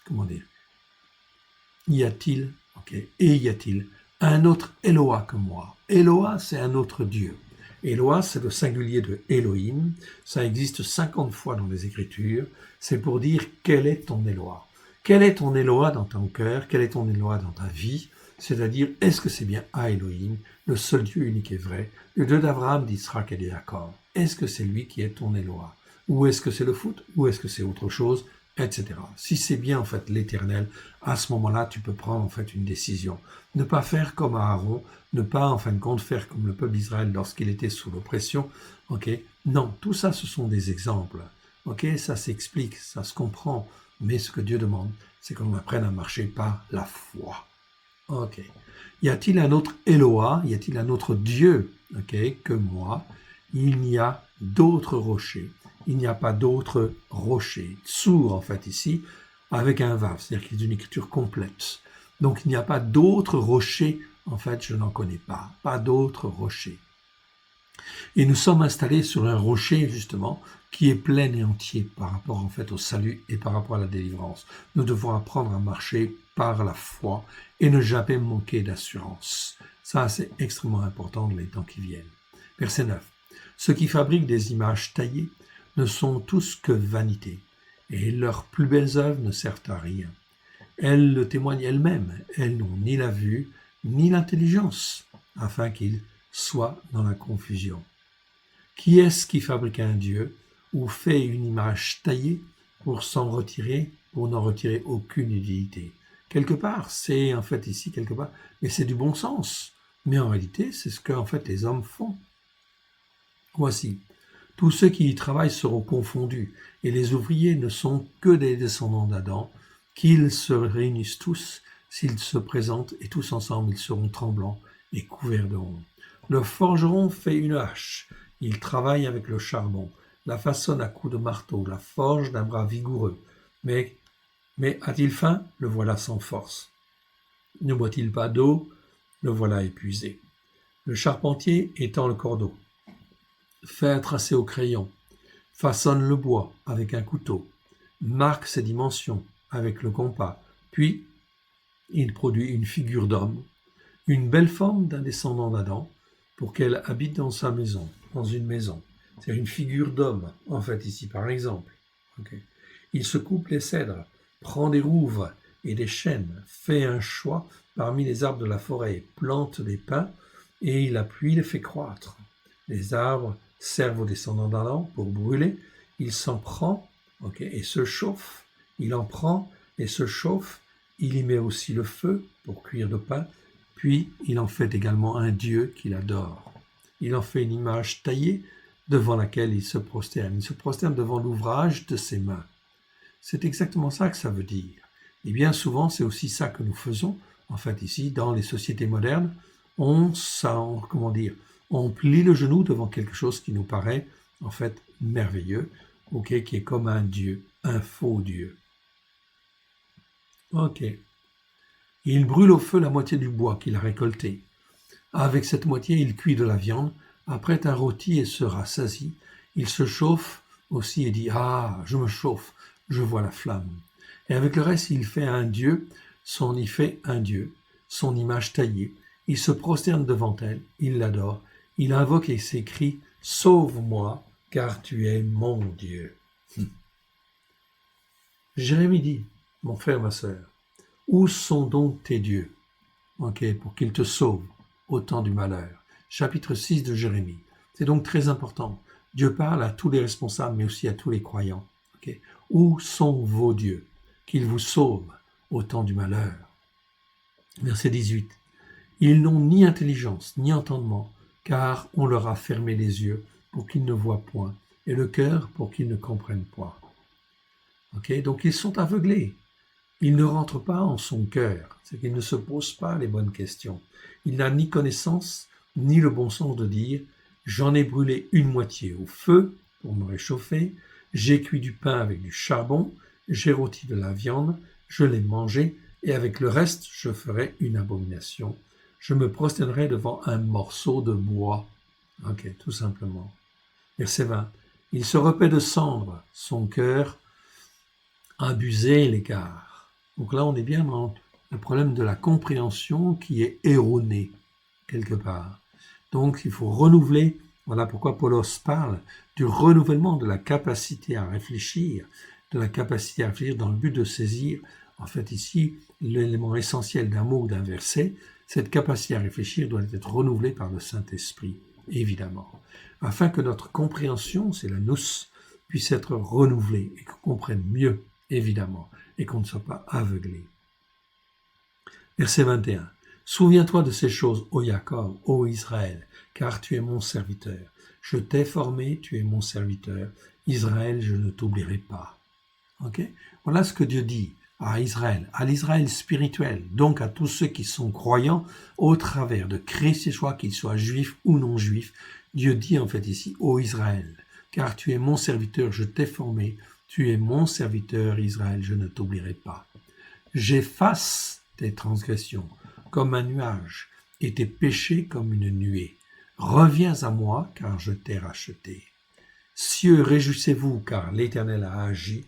comment dire, y a-t-il un autre Eloah que moi? Eloah, c'est un autre Dieu. Eloah, c'est le singulier de Elohim. Ça existe 50 fois dans les Écritures. C'est pour dire quel est ton Eloah. Quel est ton Eloah dans ton cœur? Quel est ton Eloah dans ta vie? C'est-à-dire, est-ce que c'est bien à Elohim, le seul Dieu unique et vrai, le Dieu d'Abraham, d'Israël et de Jacob? Est-ce que c'est lui qui est ton Eloah? Ou est-ce que c'est le foot? Ou est-ce que c'est autre chose? Etc. Si c'est bien en fait l'Éternel, à ce moment-là, tu peux prendre en fait une décision. Ne pas faire comme Aaron, ne pas en fin de compte faire comme le peuple d'Israël lorsqu'il était sous l'oppression. Ok? Non, tout ça, ce sont des exemples. Ok? Ça s'explique, ça se comprend. Mais ce que Dieu demande, c'est qu'on apprenne à marcher par la foi. Ok. Y a-t-il un autre Eloah? Y a-t-il un autre Dieu, ok, que moi? Il n'y a d'autres rochers. Il n'y a pas d'autres rochers. Tsur, en fait, ici, avec un vav, c'est-à-dire qu'il est une écriture complète. Donc, il n'y a pas d'autres rochers. En fait, je n'en connais pas. Pas d'autres rochers. Et nous sommes installés sur un rocher, justement, qui est plein et entier par rapport, en fait, au salut et par rapport à la délivrance. Nous devons apprendre à marcher par la foi et ne jamais manquer d'assurance. Ça, c'est extrêmement important dans les temps qui viennent. Verset 9. Ceux qui fabriquent des images taillées ne sont tous que vanité, et leurs plus belles œuvres ne servent à rien. Elles le témoignent elles-mêmes, elles n'ont ni la vue, ni l'intelligence, afin qu'ils soient dans la confusion. Qui est-ce qui fabrique un Dieu ou fait une image taillée pour n'en retirer aucune utilité? Quelque part, c'est en fait ici, quelque part, mais c'est du bon sens. Mais en réalité, c'est ce que en fait les hommes font. Voici. Tous ceux qui y travaillent seront confondus, et les ouvriers ne sont que des descendants d'Adam, qu'ils se réunissent tous, s'ils se présentent, et tous ensemble ils seront tremblants et couverts de honte. Le forgeron fait une hache, il travaille avec le charbon, la façonne à coups de marteau, la forge d'un bras vigoureux. Mais a-t-il faim? Le voilà sans force. Ne boit-il pas d'eau? Le voilà épuisé. Le charpentier étend le cordeau, fait un tracé au crayon, façonne le bois avec un couteau, marque ses dimensions avec le compas, puis il produit une figure d'homme, une belle forme d'un descendant d'Adam, pour qu'elle habite dans sa maison, dans une maison. C'est une figure d'homme, en fait, ici, par exemple. Okay. Il se coupe les cèdres, prend des rouves et des chênes, fait un choix parmi les arbres de la forêt, plante des pins, et il appuie les fait croître. Les arbres servent aux descendants d'Adam pour brûler, il s'en prend, et se chauffe, il en prend et se chauffe, il y met aussi le feu pour cuire le pain, puis il en fait également un dieu qu'il adore. Il en fait une image taillée devant laquelle il se prosterne. Il se prosterne devant l'ouvrage de ses mains. C'est exactement ça que ça veut dire. Et bien souvent, c'est aussi ça que nous faisons, en fait, ici, dans les sociétés modernes. On plie le genou devant quelque chose qui nous paraît, en fait, merveilleux, qui est comme un dieu, un faux dieu. Ok. Il brûle au feu la moitié du bois qu'il a récolté. Avec cette moitié, il cuit de la viande. Après un rôti et se rassasie, il se chauffe aussi et dit « Ah, je me chauffe, je vois la flamme. » Et avec le reste, il fait un dieu, son image taillée. Il se prosterne devant elle, il l'adore. Il invoque et s'écrie « Sauve-moi, car tu es mon Dieu. » Jérémie dit « Mon frère, ma sœur, où sont donc tes dieux, pour qu'ils te sauvent au temps du malheur ?» Chapitre 6 de Jérémie. C'est donc très important. Dieu parle à tous les responsables, mais aussi à tous les croyants. Où sont vos dieux, qu'ils vous sauvent au temps du malheur? Verset 18. Ils n'ont ni intelligence, ni entendement, car on leur a fermé les yeux pour qu'ils ne voient point, et le cœur pour qu'ils ne comprennent point. Donc ils sont aveuglés. Il ne rentre pas en son cœur, c'est qu'il ne se pose pas les bonnes questions. Il n'a ni connaissance, ni le bon sens de dire « J'en ai brûlé une moitié au feu pour me réchauffer, j'ai cuit du pain avec du charbon, j'ai rôti de la viande, je l'ai mangé, et avec le reste je ferai une abomination. Je me prosternerai devant un morceau de bois. » Tout simplement. Verset 20. Il se repaît de cendre, son cœur abusé l'écart. Donc là, on est bien dans le problème de la compréhension qui est erronée, quelque part. Donc, il faut renouveler, voilà pourquoi Paulos parle du renouvellement de la capacité à réfléchir, dans le but de saisir, en fait, ici, l'élément essentiel d'un mot ou d'un verset. Cette capacité à réfléchir doit être renouvelée par le Saint-Esprit, évidemment, afin que notre compréhension, c'est la nous, puisse être renouvelée et qu'on comprenne mieux, évidemment, et qu'on ne soit pas aveuglé. Verset 21. Souviens-toi de ces choses, ô Jacob, ô Israël, car tu es mon serviteur. Je t'ai formé, tu es mon serviteur. Israël, je ne t'oublierai pas. Voilà ce que Dieu dit à Israël, à l'Israël spirituel, donc à tous ceux qui sont croyants au travers de Christ Yeshua, qu'ils soient juifs ou non juifs. Dieu dit en fait ici, ô Israël, car tu es mon serviteur, je t'ai formé, tu es mon serviteur, Israël, je ne t'oublierai pas. J'efface tes transgressions comme un nuage et tes péchés comme une nuée. Reviens à moi, car je t'ai racheté. Cieux, réjouissez-vous, car l'Éternel a agi.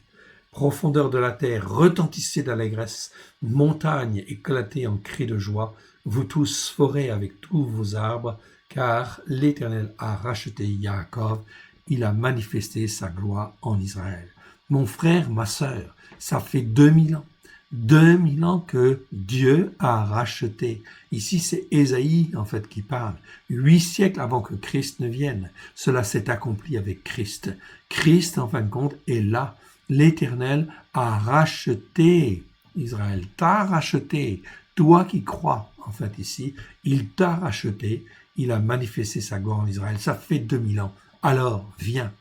Profondeur de la terre, retentissez d'allégresse. Montagnes, éclatez en cris de joie. Vous tous, forêts avec tous vos arbres, car l'Éternel a racheté Jacob. Il a manifesté sa gloire en Israël. Mon frère, ma sœur, ça fait 2000 ans. 2000 ans que Dieu a racheté. Ici, c'est Ésaïe, en fait, qui parle. 8 siècles avant que Christ ne vienne. Cela s'est accompli avec Christ. Christ, en fin de compte, est là. L'Éternel a racheté Israël. T'a racheté. Toi qui crois, en fait, ici, il t'a racheté. Il a manifesté sa gloire en Israël. Ça fait 2000 ans. Alors, viens.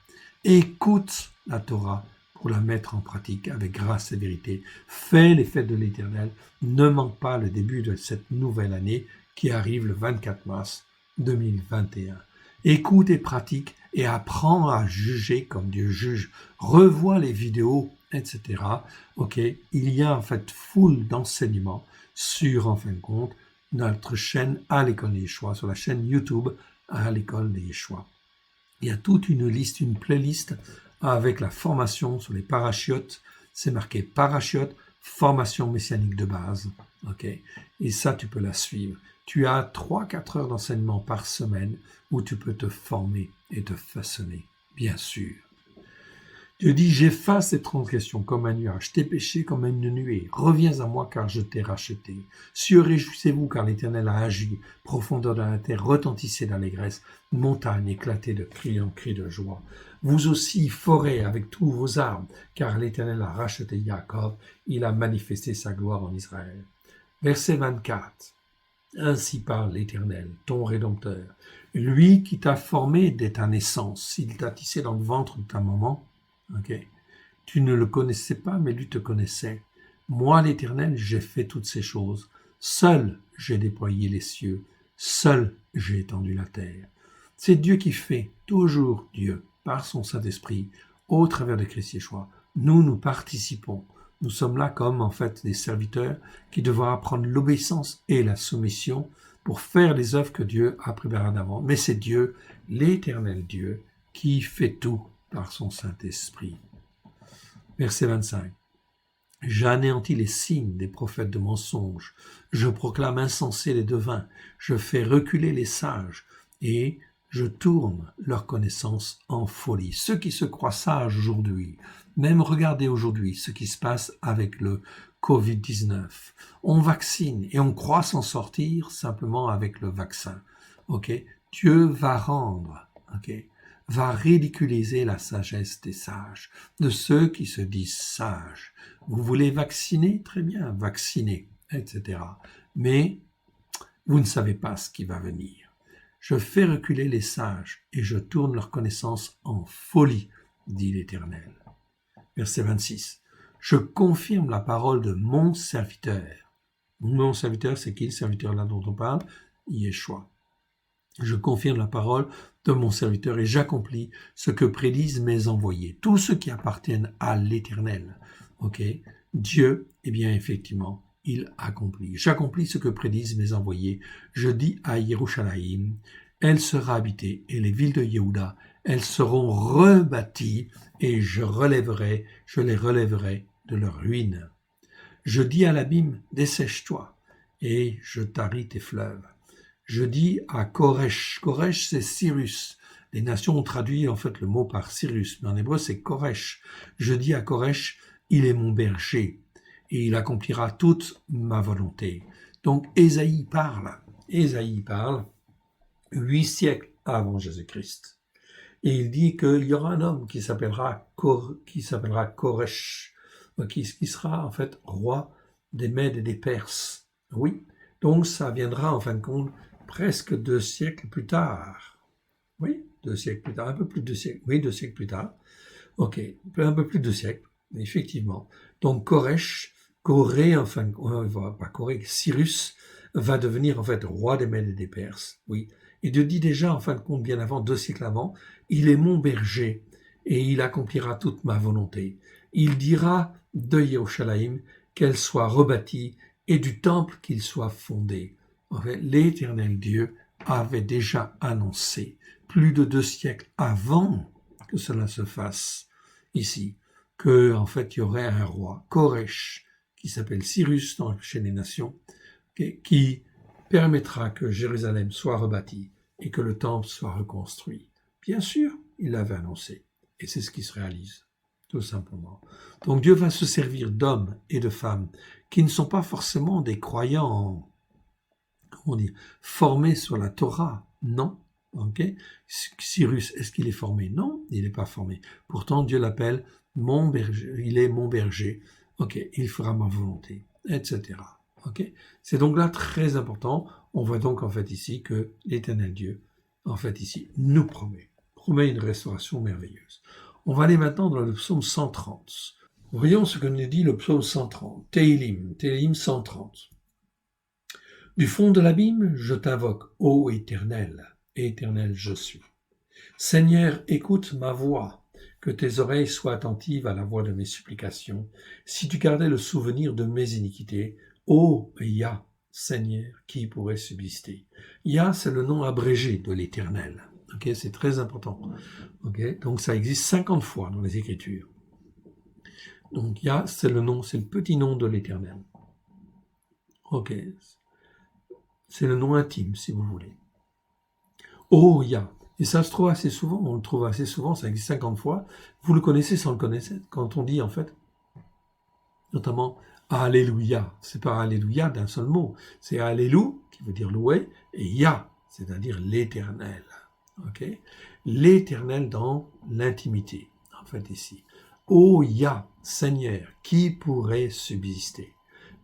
Écoute la Torah pour la mettre en pratique avec grâce et vérité. Fais les fêtes de l'Éternel. Ne manque pas le début de cette nouvelle année qui arrive le 24 mars 2021. Écoute et pratique et apprends à juger comme Dieu juge. Revois les vidéos, etc. Il y a en fait foule d'enseignements sur, en fin de compte, notre chaîne à l'école des Yeshua, sur la chaîne YouTube à l'école des Yeshua. Il y a toute une liste, une playlist avec la formation sur les parachiotes. C'est marqué parachiote, formation messianique de base. Et ça, tu peux la suivre. Tu as 3-4 heures d'enseignement par semaine où tu peux te former et te façonner, bien sûr. Dieu dit, j'efface tes transgressions comme un nuage, tes péchés comme une nuée. Reviens à moi car je t'ai racheté. Cieux, réjouissez-vous car l'Éternel a agi. Profondeur de la terre, retentissez d'allégresse. Montagne, éclatez de cris en cris de joie. Vous aussi, forêts avec tous vos arbres, car l'Éternel a racheté Jacob. Il a manifesté sa gloire en Israël. Verset 24. Ainsi parle l'Éternel, ton Rédempteur. Lui qui t'a formé dès ta naissance, il t'a tissé dans le ventre de ta maman. Okay. Tu ne le connaissais pas, mais lui te connaissait. Moi, l'Éternel, j'ai fait toutes ces choses. Seul j'ai déployé les cieux. Seul j'ai étendu la terre. C'est Dieu qui fait, toujours Dieu, par son Saint-Esprit, au travers de Christ Yeshua. Nous participons. Nous sommes là comme, en fait, des serviteurs qui devront apprendre l'obéissance et la soumission pour faire les œuvres que Dieu a préparées d'avant. Mais c'est Dieu, l'Éternel Dieu, qui fait tout par son Saint-Esprit. Verset 25. J'anéantis les signes des prophètes de mensonges. Je proclame insensés les devins. Je fais reculer les sages et je tourne leur connaissance en folie. Ceux qui se croient sages aujourd'hui, même regardez aujourd'hui ce qui se passe avec le Covid-19. On vaccine et on croit s'en sortir simplement avec le vaccin. Okay? Dieu va rendre, va ridiculiser la sagesse des sages, de ceux qui se disent sages. Vous voulez vacciner? Très bien, vaccinez, etc. Mais vous ne savez pas ce qui va venir. Je fais reculer les sages et je tourne leur connaissance en folie, dit l'Éternel. Verset 26. Je confirme la parole de mon serviteur. Mon serviteur, c'est qui le serviteur là dont on parle? Yeshua. Je confirme la parole de mon serviteur et j'accomplis ce que prédisent mes envoyés. Tous ceux qui appartiennent à l'Éternel. Dieu, eh bien, effectivement, il accomplit. J'accomplis ce que prédisent mes envoyés. Je dis à Yerushalayim, elle sera habitée, et les villes de Yehuda, elles seront rebâties, et je les relèverai de leur ruine. Je dis à l'abîme, dessèche-toi, et je taris tes fleuves. Je dis à Koresh, Koresh c'est Cyrus. Les nations ont traduit en fait le mot par Cyrus, mais en hébreu c'est Koresh. Je dis à Koresh, il est mon berger, et il accomplira toute ma volonté. Donc Ésaïe parle 8 siècles avant Jésus-Christ. Et il dit qu'il y aura un homme qui s'appellera Koresh, qui sera en fait roi des Mèdes et des Perses. Oui, donc ça viendra en fin de compte presque 2 siècles plus tard. Oui, 2 siècles plus tard, un peu plus de 2 siècles. Oui, 2 siècles plus tard. Ok, un peu plus de 2 siècles, effectivement. Donc Koresh, Cyrus va devenir en fait roi des Mèdes et des Perses. Oui, et Dieu dit déjà en fin de compte bien avant, 2 siècles avant, il est mon berger et il accomplira toute ma volonté. Il dira de Yerushalayim qu'elle soit rebâtie et du temple qu'il soit fondé. En fait, l'Éternel Dieu avait déjà annoncé, plus de 2 siècles avant que cela se fasse ici, que en fait il y aurait un roi, Koresh, qui s'appelle Cyrus chez les nations, qui permettra que Jérusalem soit rebâtie et que le temple soit reconstruit. Bien sûr, il l'avait annoncé, et c'est ce qui se réalise, tout simplement. Donc Dieu va se servir d'hommes et de femmes qui ne sont pas forcément des croyants, formés sur la Torah, non. Cyrus, est-ce qu'il est formé? Non, il n'est pas formé. Pourtant, Dieu l'appelle mon berger, il est mon berger. Il fera ma volonté, etc. C'est donc là très important. On voit donc en fait ici que l'Éternel Dieu, en fait ici, nous promet une restauration merveilleuse. On va aller maintenant dans le psaume 130. Voyons ce que nous dit le psaume 130. Télim 130. Du fond de l'abîme, je t'invoque, ô Éternel, Éternel je suis. Seigneur, écoute ma voix, que tes oreilles soient attentives à la voix de mes supplications. Si tu gardais le souvenir de mes iniquités, ô Yah, Seigneur, qui pourrait subsister? Yah, c'est le nom abrégé de l'Éternel. C'est très important. Donc ça existe 50 fois dans les Écritures. Donc Yah, c'est le petit nom de l'Éternel. C'est le nom intime, si vous voulez. Oh Yah. Et ça se trouve assez souvent, on le trouve assez souvent, ça existe 50 fois. Vous le connaissez sans le connaître. Quand on dit, en fait, notamment Alléluia, c'est pas Alléluia d'un seul mot. C'est Allélu, qui veut dire louer, et Yah, c'est-à-dire l'Éternel. L'Éternel dans l'intimité, en fait, ici. Oh Yah, Seigneur, qui pourrait subsister?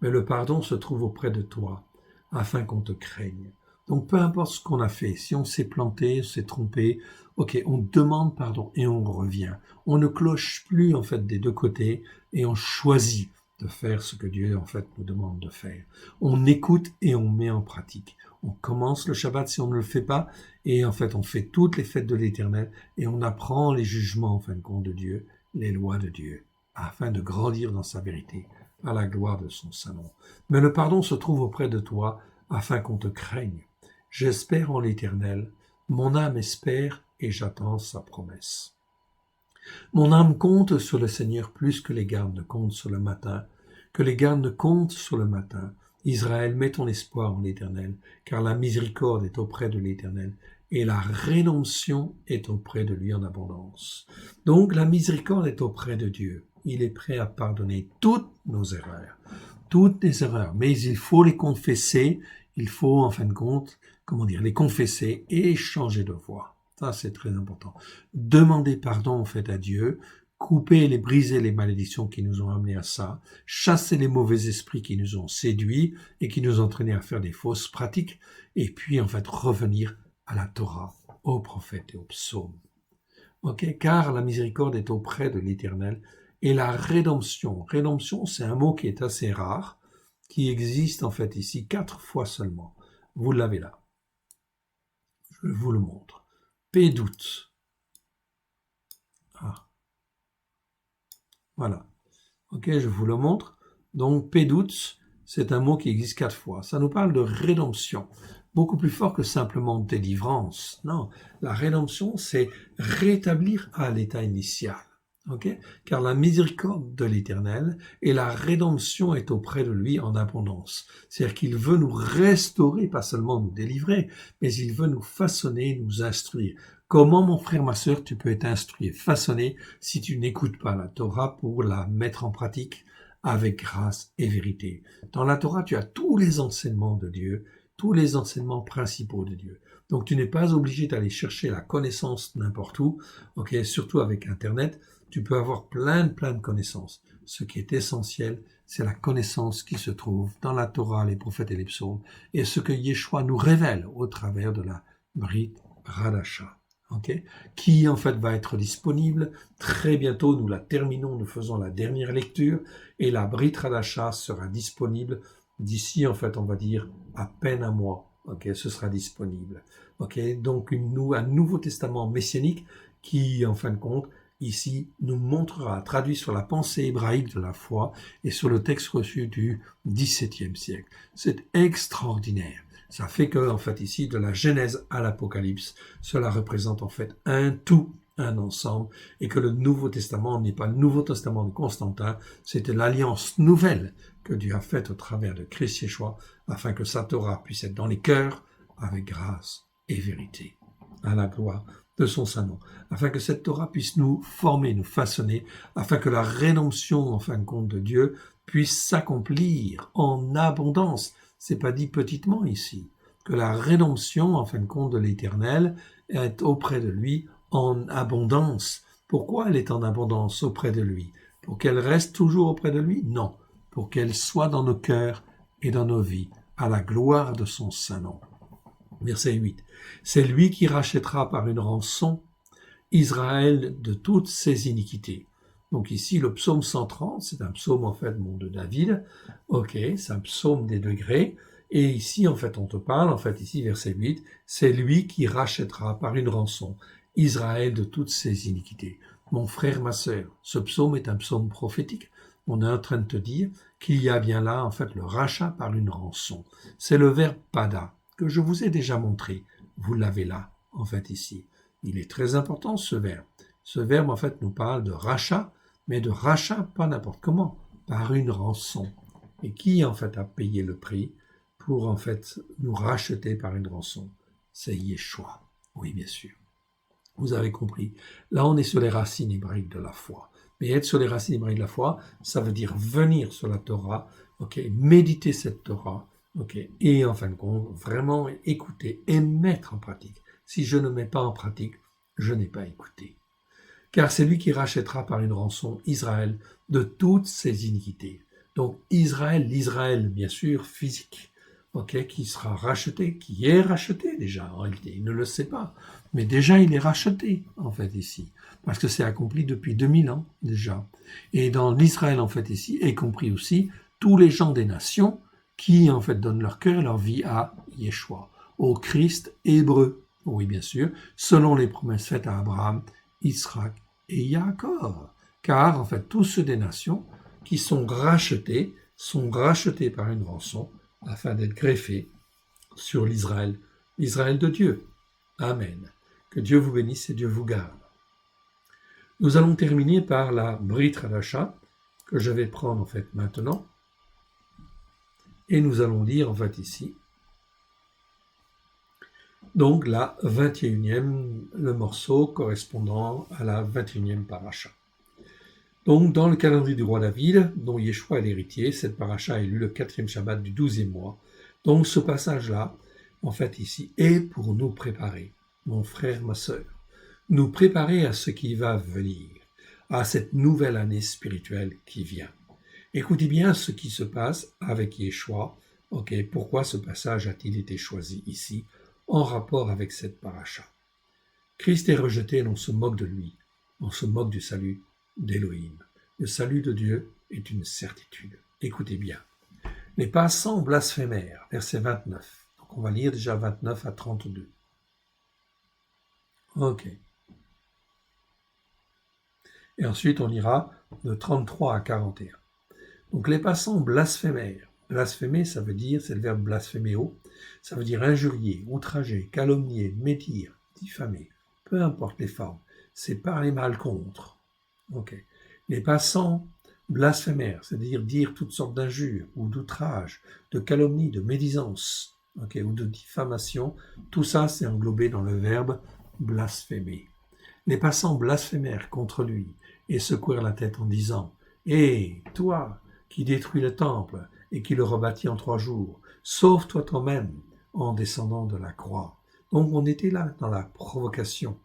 Mais le pardon se trouve auprès de toi. afin qu'on te craigne. Donc peu importe ce qu'on a fait, si on s'est planté, on s'est trompé, ok, on demande pardon et on revient. On ne cloche plus en fait des deux côtés et on choisit de faire ce que Dieu en fait nous demande de faire. On écoute et on met en pratique. On commence le Shabbat si on ne le fait pas et en fait on fait toutes les fêtes de l'Éternel et on apprend les jugements en fin de compte de Dieu, les lois de Dieu, afin de grandir dans sa vérité à la gloire de son saint nom. Mais le pardon se trouve auprès de toi afin qu'on te craigne. J'espère en l'Éternel, mon âme espère et j'attends sa promesse. Mon âme compte sur le Seigneur plus que les gardes ne comptent sur le matin, que les gardes ne comptent sur le matin. Israël, mets ton espoir en l'Éternel, car la miséricorde est auprès de l'Éternel et la rédemption est auprès de lui en abondance. Donc la miséricorde est auprès de Dieu. Il est prêt à pardonner toutes nos erreurs, toutes les erreurs, mais il faut les confesser, il faut en fin de compte, les confesser et changer de voie. Ça, c'est très important. Demander pardon en fait à Dieu, couper et briser les malédictions qui nous ont amenés à ça, chasser les mauvais esprits qui nous ont séduits et qui nous ont entraînés à faire des fausses pratiques, et puis en fait revenir à la Torah, aux prophètes et aux psaumes. Ok, car la miséricorde est auprès de l'Éternel et la rédemption. Rédemption, c'est un mot qui est assez rare, qui existe en fait ici 4 fois seulement. Vous l'avez là. Je vous le montre. Pédoute. Ah. Voilà. Ok, je vous le montre. Donc, pédoute, c'est un mot qui existe 4 fois. Ça nous parle de rédemption. Beaucoup plus fort que simplement délivrance. Non, la rédemption, c'est rétablir à l'état initial. Okay? Car la miséricorde de l'Éternel et la rédemption est auprès de lui en abondance. C'est-à-dire qu'il veut nous restaurer, pas seulement nous délivrer, mais il veut nous façonner, nous instruire. Comment, mon frère, ma sœur, tu peux être instruit et façonné si tu n'écoutes pas la Torah pour la mettre en pratique avec grâce et vérité? Dans la Torah, tu as tous les enseignements de Dieu, tous les enseignements principaux de Dieu. Donc, tu n'es pas obligé d'aller chercher la connaissance n'importe où, ok, surtout avec Internet. Tu peux avoir plein de connaissances. Ce qui est essentiel, c'est la connaissance qui se trouve dans la Torah, les prophètes et les psaumes, et ce que Yeshua nous révèle au travers de la Brit Hadasha, okay, qui en fait va être disponible très bientôt. Nous la terminons, nous faisons la dernière lecture, et la Brit Hadasha sera disponible d'ici, en fait, on va dire, à peine un mois. Okay, ce sera disponible. Okay, donc un Nouveau Testament messianique qui, en fin de compte, ici, nous montrera, traduit sur la pensée hébraïque de la foi et sur le texte reçu du XVIIe siècle. C'est extraordinaire. Ça fait que, en fait, ici, de la Genèse à l'Apocalypse, cela représente en fait un tout, un ensemble, et que le Nouveau Testament n'est pas le Nouveau Testament de Constantin, c'était l'alliance nouvelle que Dieu a faite au travers de Christ Yeshua, afin que sa Torah puisse être dans les cœurs avec grâce et vérité. À la gloire de son saint nom, afin que cette Torah puisse nous former, nous façonner, afin que la rédemption, en fin de compte, de Dieu puisse s'accomplir en abondance. C'est pas dit petitement ici, que la rédemption, en fin de compte, de l'Éternel est auprès de lui en abondance. Pourquoi elle est en abondance auprès de lui? Pour qu'elle reste toujours auprès de lui? Non, pour qu'elle soit dans nos cœurs et dans nos vies, à la gloire de son saint nom. Verset 8. C'est lui qui rachètera par une rançon Israël de toutes ses iniquités. Donc ici, le psaume 130, c'est un psaume en fait de David. Ok, c'est un psaume des degrés. Et ici, en fait, on te parle, en fait, ici, verset 8, c'est lui qui rachètera par une rançon Israël de toutes ses iniquités. Mon frère, ma sœur, ce psaume est un psaume prophétique. On est en train de te dire qu'il y a bien là, en fait, le rachat par une rançon. C'est le verbe pada, que je vous ai déjà montré. Vous l'avez là, en fait, ici. Il est très important, ce verbe. Ce verbe, en fait, nous parle de rachat, mais de rachat pas n'importe comment, par une rançon. Et qui, en fait, a payé le prix pour, en fait, nous racheter par une rançon? C'est Yeshua. Oui, bien sûr. Vous avez compris. Là, on est sur les racines hébraïques de la foi. Mais être sur les racines hébraïques de la foi, ça veut dire venir sur la Torah, ok, méditer cette Torah, ok, et en fin de compte, vraiment écouter et mettre en pratique. Si je ne mets pas en pratique, je n'ai pas écouté. Car c'est lui qui rachètera par une rançon Israël de toutes ses iniquités. Donc Israël, l'Israël bien sûr physique, qui sera racheté, qui est racheté déjà, en réalité, il ne le sait pas, mais déjà il est racheté, en fait, ici, parce que c'est accompli depuis 2000 ans, déjà. Et dans l'Israël, en fait, ici, est compris aussi tous les gens des nations qui, en fait, donnent leur cœur et leur vie à Yeshua, au Christ hébreu, oui, bien sûr, selon les promesses faites à Abraham, Israël et Jacob. Car, en fait, tous ceux des nations qui sont rachetés par une rançon, afin d'être greffés sur l'Israël de Dieu. Amen. Que Dieu vous bénisse et Dieu vous garde. Nous allons terminer par la Brit Hadasha, que je vais prendre en fait maintenant. Et nous allons lire en fait ici, donc la 21e, le morceau correspondant à la 21e paracha. Donc, dans le calendrier du roi David, dont Yeshua est l'héritier, cette paracha est lue le 4e Shabbat du 12e mois. Donc, ce passage-là, en fait, ici, est pour nous préparer, mon frère, ma sœur, nous préparer à ce qui va venir, à cette nouvelle année spirituelle qui vient. Écoutez bien ce qui se passe avec Yeshua. Pourquoi ce passage a-t-il été choisi ici, en rapport avec cette paracha? Christ est rejeté et l'on se moque de lui, on se moque du salut d'Élohim. Le salut de Dieu est une certitude. Écoutez bien. Les passants blasphémèrent, verset 29. Donc on va lire déjà 29 à 32. Et ensuite on ira de 33 à 41. Donc les passants blasphémèrent. Blasphémer, ça veut dire, c'est le verbe blasphéméo, ça veut dire injurier, outrager, calomnier, médire, diffamer, peu importe les formes, c'est parler mal contre. Les passants blasphémèrent, c'est-à-dire dire toutes sortes d'injures ou d'outrages, de calomnie, de médisance, ou de diffamation. Tout ça, c'est englobé dans le verbe blasphémer. Les passants blasphémèrent contre lui et secouèrent la tête en disant « Hé, toi qui détruis le temple et qui le rebâtis en 3 jours, sauve-toi toi-même en descendant de la croix. » Donc on était là dans la provocation.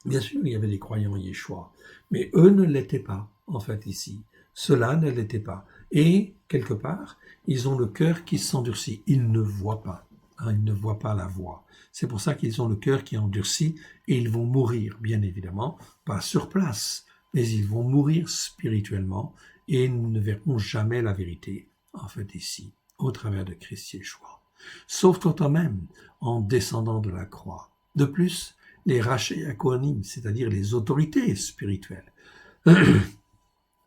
Bien sûr, il y avait des croyants en Yeshua, mais eux ne l'étaient pas, en fait, ici. Ceux-là ne l'étaient pas. Et, quelque part, ils ont le cœur qui s'endurcit. Ils ne voient pas. Ils ne voient pas la voie. C'est pour ça qu'ils ont le cœur qui endurcit et ils vont mourir, bien évidemment, pas sur place, mais ils vont mourir spirituellement et ils ne verront jamais la vérité, en fait, ici, au travers de Christ Yeshua. Sauve-toi toi-même en descendant de la croix. De plus, les Rachei HaKohanim, c'est-à-dire les autorités spirituelles.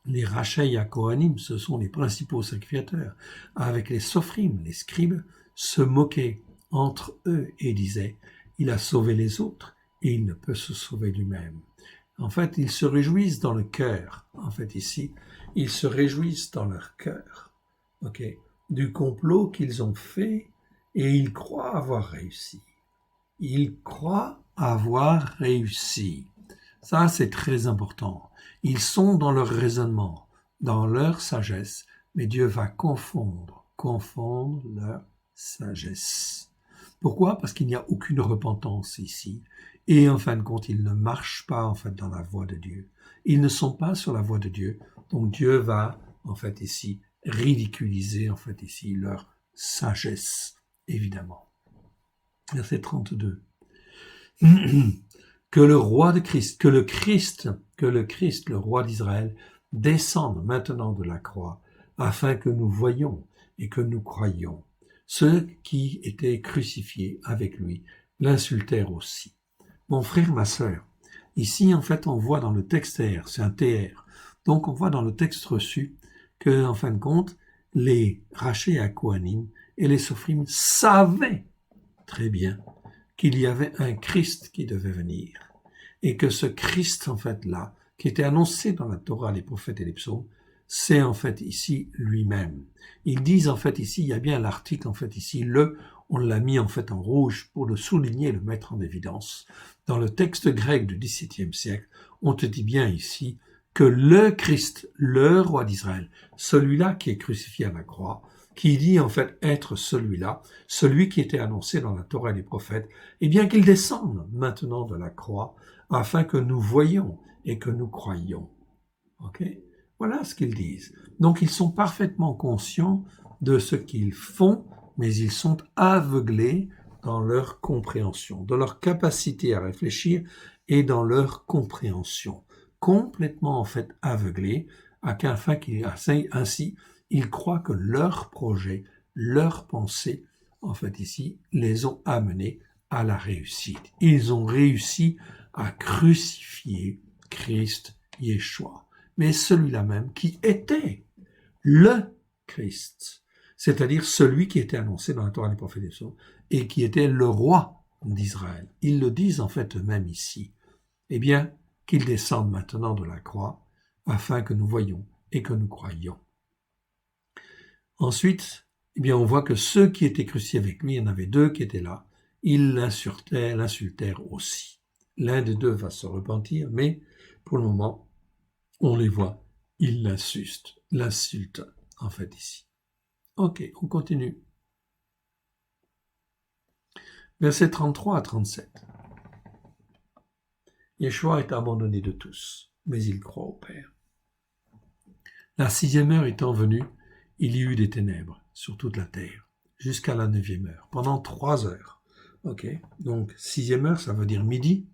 Les Rachei HaKohanim, ce sont les principaux sacrificateurs, avec les Sophrim, les scribes, se moquaient entre eux et disaient « Il a sauvé les autres et il ne peut se sauver lui-même ». En fait, ils se réjouissent dans le cœur, en fait ici, ils se réjouissent dans leur cœur, du complot qu'ils ont fait et ils croient avoir réussi. Ils croient avoir réussi. Ça, c'est très important. Ils sont dans leur raisonnement, dans leur sagesse, mais Dieu va confondre leur sagesse. Pourquoi? Parce qu'il n'y a aucune repentance ici. Et en fin de compte, ils ne marchent pas en fait dans la voie de Dieu. Ils ne sont pas sur la voie de Dieu. Donc Dieu va en fait ici ridiculiser en fait ici leur sagesse, évidemment. Verset 32. Que le roi de Christ, que le Christ, le roi d'Israël, descende maintenant de la croix, afin que nous voyions et que nous croyions. Ceux qui étaient crucifiés avec lui l'insultèrent aussi. Mon frère, ma sœur, ici en fait on voit dans le texte R, c'est un TR, donc on voit dans le texte reçu que en fin de compte, les Rachei HaKohanim et les Sophrim savaient très bien qu'il y avait un Christ qui devait venir, et que ce Christ, en fait, là, qui était annoncé dans la Torah, les prophètes et les psaumes, c'est en fait ici lui-même. Ils disent en fait ici, il y a bien l'article en fait ici, on l'a mis en fait en rouge pour le souligner, le mettre en évidence. Dans le texte grec du XVIIe siècle, on te dit bien ici que le Christ, le roi d'Israël, celui-là qui est crucifié à la croix, qui dit en fait être celui-là, celui qui était annoncé dans la Torah et les prophètes, eh bien qu'il descende maintenant de la croix, afin que nous voyions et que nous croyions. Voilà ce qu'ils disent. Donc ils sont parfaitement conscients de ce qu'ils font, mais ils sont aveuglés dans leur compréhension, dans leur capacité à réfléchir et dans leur compréhension. Complètement en fait aveuglés, afin ainsi ils croient que leurs projets, leurs pensées, en fait ici, les ont amenés à la réussite. Ils ont réussi à crucifier Christ Yeshua, mais celui-là même qui était le Christ, c'est-à-dire celui qui était annoncé dans la Torah des prophètes des psaumes et qui était le roi d'Israël. Ils le disent en fait eux-mêmes ici. Eh bien, qu'il descende maintenant de la croix afin que nous voyions et que nous croyions. Ensuite, eh bien, on voit que ceux qui étaient crucifiés avec lui, il y en avait deux qui étaient là, ils l'insultèrent aussi. L'un des deux va se repentir, mais pour le moment, on les voit, ils l'insultent en fait ici. Ok, on continue. Versets 33 à 37. Yeshua est abandonné de tous, mais il croit au Père. La 6e heure étant venue, il y eut des ténèbres sur toute la terre, jusqu'à la 9e heure, pendant 3 heures. Ok, donc 6e heure, ça veut dire midi.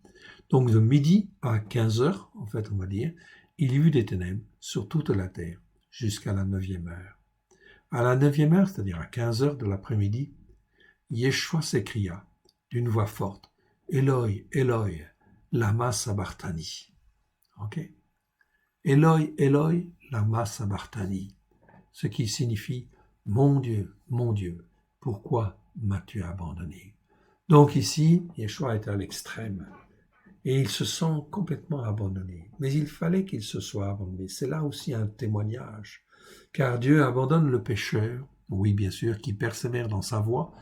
Donc de midi à 15 heures, en fait, on va dire, il y eut des ténèbres sur toute la terre, jusqu'à la 9e heure. À la 9e heure, c'est-à-dire à 15 heures de l'après-midi, Yeshua s'écria d'une voix forte, « Eloi, Eloi, lama sabachthani » Ok, Eloi, Eloi, lama sabachthani, ce qui signifie « Mon Dieu, pourquoi m'as-tu abandonné ?» Donc ici, Yeshua est à l'extrême et il se sent complètement abandonné. Mais il fallait qu'il se soit abandonné. C'est là aussi un témoignage, car Dieu abandonne le pécheur, oui bien sûr, qui persévère dans sa voie,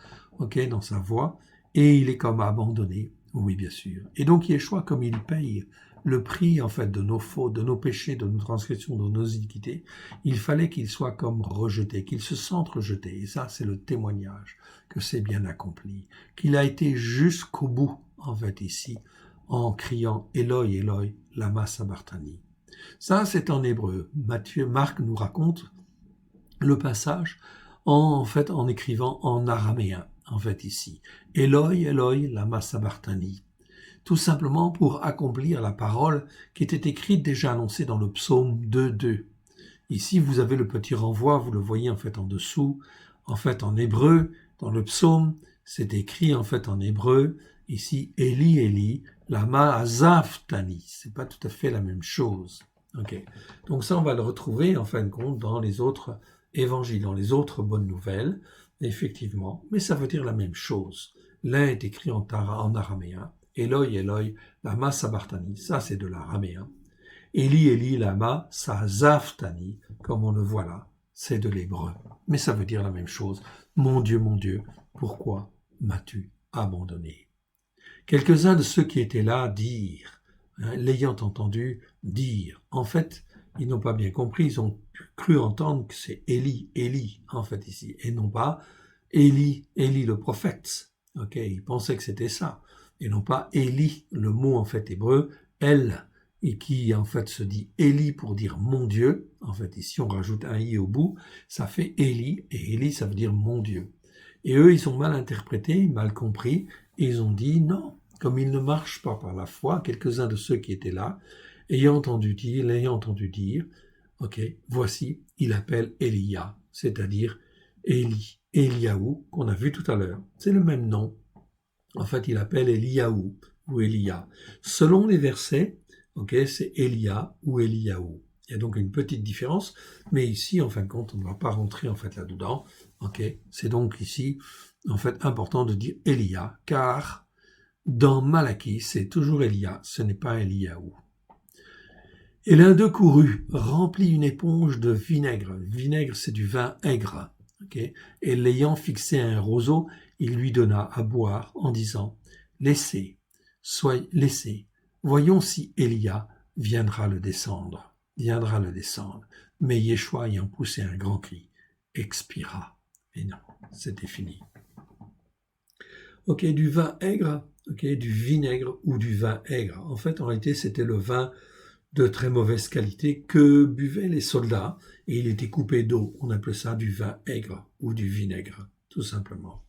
dans sa voie, et il est comme abandonné, oui bien sûr. Et donc Yeshua, comme il paye le prix en fait de nos fautes, de nos péchés, de nos transgressions, de nos iniquités, il fallait qu'il soit comme rejeté, qu'il se sente rejeté. Et ça, c'est le témoignage que c'est bien accompli, qu'il a été jusqu'au bout, en fait, ici, en criant « Eloi, Eloi, lama sabachthani ». Ça, c'est en hébreu. Marc nous raconte le passage en écrivant en araméen, en fait, ici. « Eloi, Eloi, lama sabachthani ». Tout simplement pour accomplir la parole qui était écrite déjà annoncée dans le psaume 2.2. Ici, vous avez le petit renvoi, vous le voyez en fait en dessous, en fait en hébreu, dans le psaume, c'est écrit en fait en hébreu, ici, Eli, Eli, lama azavtani. C'est pas tout à fait la même chose. Ok. Donc ça, on va le retrouver en fin de compte dans les autres évangiles, dans les autres bonnes nouvelles, effectivement, mais ça veut dire la même chose. L'un est écrit en araméen, Eloi, Eloi, lama sabachthani, ça c'est de l'araméen. Eli, Eli, lama sabachthani, comme on le voit là, c'est de l'hébreu. Mais ça veut dire la même chose. Mon Dieu, pourquoi m'as-tu abandonné? Quelques-uns de ceux qui étaient là dirent, l'ayant entendu dire, en fait, ils n'ont pas bien compris, ils ont cru entendre que c'est Élie, en fait ici, et non pas Élie le prophète. Ok, ils pensaient que c'était ça, et non pas Élie, le mot en fait hébreu, El, et qui en fait se dit Élie pour dire mon Dieu. En fait ici on rajoute un i au bout, ça fait Élie, et Élie ça veut dire mon Dieu. Et eux ils ont mal interprété, mal compris, et ils ont dit non, comme il ne marche pas par la foi, quelques-uns de ceux qui étaient là, l'ayant entendu dire, ok, voici, il appelle Élia, c'est-à-dire Élie, Éliaou, qu'on a vu tout à l'heure. C'est le même nom. En fait, il appelle Éliaou ou Élia. Selon les versets, ok, c'est Élia ou Éliaou. Il y a donc une petite différence, mais ici, en fin de compte, on ne va pas rentrer en fait là-dedans. Ok, c'est donc ici, en fait, important de dire Élia, car dans Malachie, c'est toujours Élia, ce n'est pas Éliaou. Et l'un d'eux courut, remplit une éponge de vinaigre. Vinaigre, c'est du vin aigre. Okay? Et l'ayant fixé à un roseau, il lui donna à boire en disant, laissez, voyons si Élia viendra le descendre. Mais Yeshua ayant poussé un grand cri, expira. Et non, c'était fini. Ok, du vin aigre, ok, du vinaigre ou du vin aigre. En fait, en réalité, c'était le vin de très mauvaise qualité que buvaient les soldats et il était coupé d'eau. On appelait ça du vin aigre ou du vinaigre. tout simplement.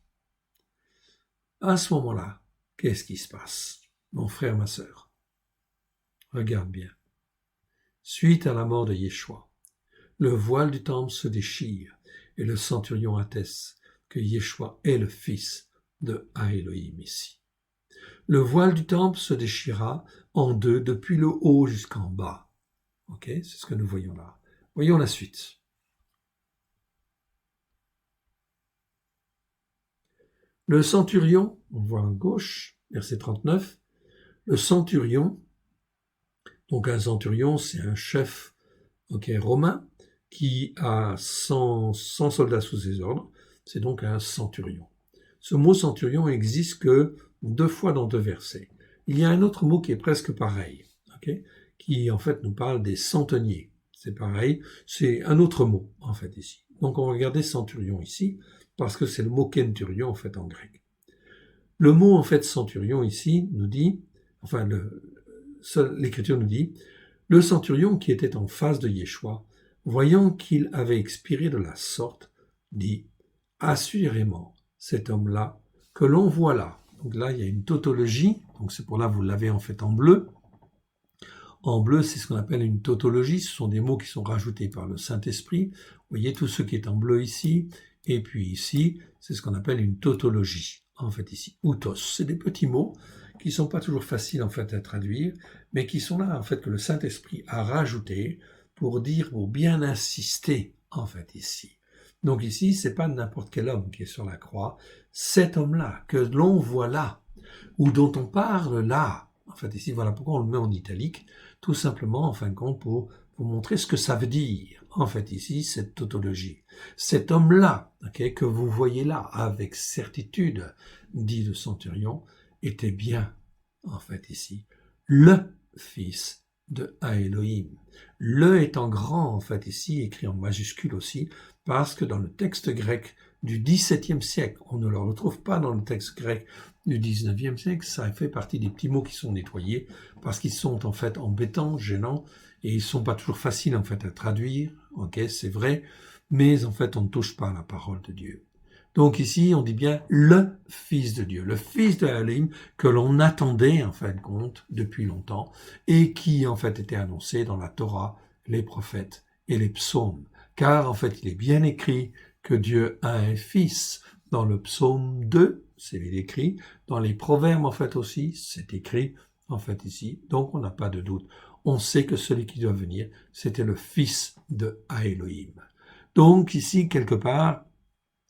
À ce moment-là, qu'est-ce qui se passe? Mon frère, ma sœur, regarde bien. Suite à la mort de Yeshua, le voile du temple se déchire et le centurion atteste que Yeshua est le fils de Elohim ici. Le voile du temple se déchira en deux depuis le haut jusqu'en bas. Ok, c'est ce que nous voyons là. Voyons la suite. Le centurion, on voit à gauche, verset 39, le centurion, donc un centurion, c'est un chef romain qui a 100 soldats sous ses ordres, c'est donc un centurion. Ce mot centurion existe que 2 fois dans 2 versets. Il y a un autre mot qui est presque pareil, qui en fait nous parle des centeniers. C'est pareil, c'est un autre mot en fait ici. Donc on va regarder centurion ici, parce que c'est le mot kenturion en fait en grec. Le mot en fait centurion ici nous dit, enfin l'écriture nous dit, le centurion qui était en face de Yeshua, voyant qu'il avait expiré de la sorte, dit, assurément, cet homme-là, que l'on voit là. Donc là, il y a une tautologie, donc c'est pour là vous l'avez en fait en bleu. En bleu, c'est ce qu'on appelle une tautologie, ce sont des mots qui sont rajoutés par le Saint-Esprit. Vous voyez tout ce qui est en bleu ici, et puis ici, c'est ce qu'on appelle une tautologie, en fait ici, outos. C'est des petits mots qui sont pas toujours faciles en fait à traduire, mais qui sont là en fait que le Saint-Esprit a rajouté pour dire, pour bien insister en fait ici. Donc ici, c'est pas n'importe quel homme qui est sur la croix, cet homme-là que l'on voit là, ou dont on parle là. En fait ici, voilà pourquoi on le met en italique, tout simplement en fin de compte pour vous montrer ce que ça veut dire. En fait ici, cette tautologie. Cet homme-là, que vous voyez là, avec certitude, dit le centurion, était bien, en fait ici, le fils de Elohim. Le est en grand, en fait ici, écrit en majuscule aussi, parce que dans le texte grec du XVIIe siècle, on ne le retrouve pas dans le texte grec du XIXe siècle, ça fait partie des petits mots qui sont nettoyés, parce qu'ils sont en fait embêtants, gênants, et ils sont pas toujours faciles en fait à traduire, c'est vrai, mais en fait on ne touche pas à la parole de Dieu. Donc ici, on dit bien le Fils de Dieu, le Fils de Elohim que l'on attendait en fin de compte depuis longtemps et qui en fait était annoncé dans la Torah, les prophètes et les psaumes. Car en fait, il est bien écrit que Dieu a un fils. Dans le psaume 2, c'est écrit. Dans les proverbes en fait aussi, c'est écrit en fait ici. Donc on n'a pas de doute. On sait que celui qui doit venir, c'était le Fils de Elohim. Donc ici, quelque part,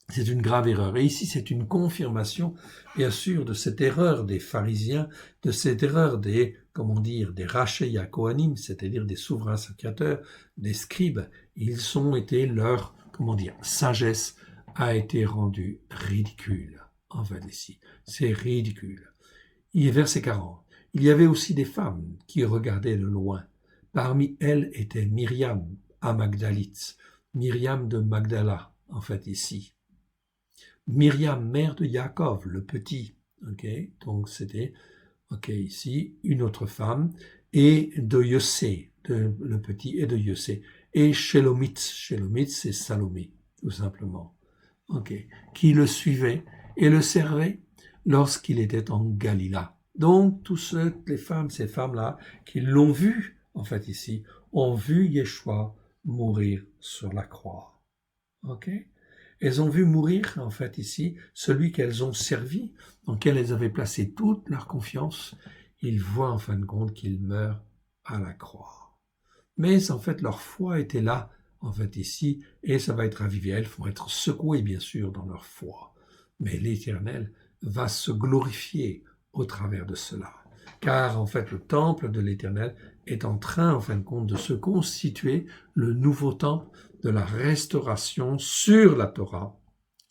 c'est une grave erreur. Et ici, c'est une confirmation, bien sûr, de cette erreur des pharisiens, de cette erreur des, des rachei Kohanim, c'est-à-dire des souverains sacrificateurs, des scribes. Ils ont été leur, sagesse a été rendue ridicule. En fait, ici, c'est ridicule. Il est verset 40. Il y avait aussi des femmes qui regardaient de loin. Parmi elles était Myriam à Magdalite, Myriam de Magdala, en fait, ici. Myriam, mère de Yaakov, le petit, donc c'était, ici, une autre femme, et de Yossé, le petit, et de Yossé, et Shelomith, c'est Salomé, tout simplement, qui le suivait et le servait lorsqu'il était en Galila. Donc, toutes les femmes, ces femmes-là, qui l'ont vu, en fait, ici, ont vu Yeshua mourir sur la croix, Elles ont vu mourir, en fait, ici, celui qu'elles ont servi, dans lequel elles avaient placé toute leur confiance. Ils voient, en fin de compte, qu'il meurt à la croix. Mais, en fait, leur foi était là, en fait, ici, et ça va être ravivé. Elles vont être secouées, bien sûr, dans leur foi. Mais l'Éternel va se glorifier au travers de cela. Car, en fait, le temple de l'Éternel est en train, en fin de compte, de se constituer, le nouveau temple de la restauration sur la Torah,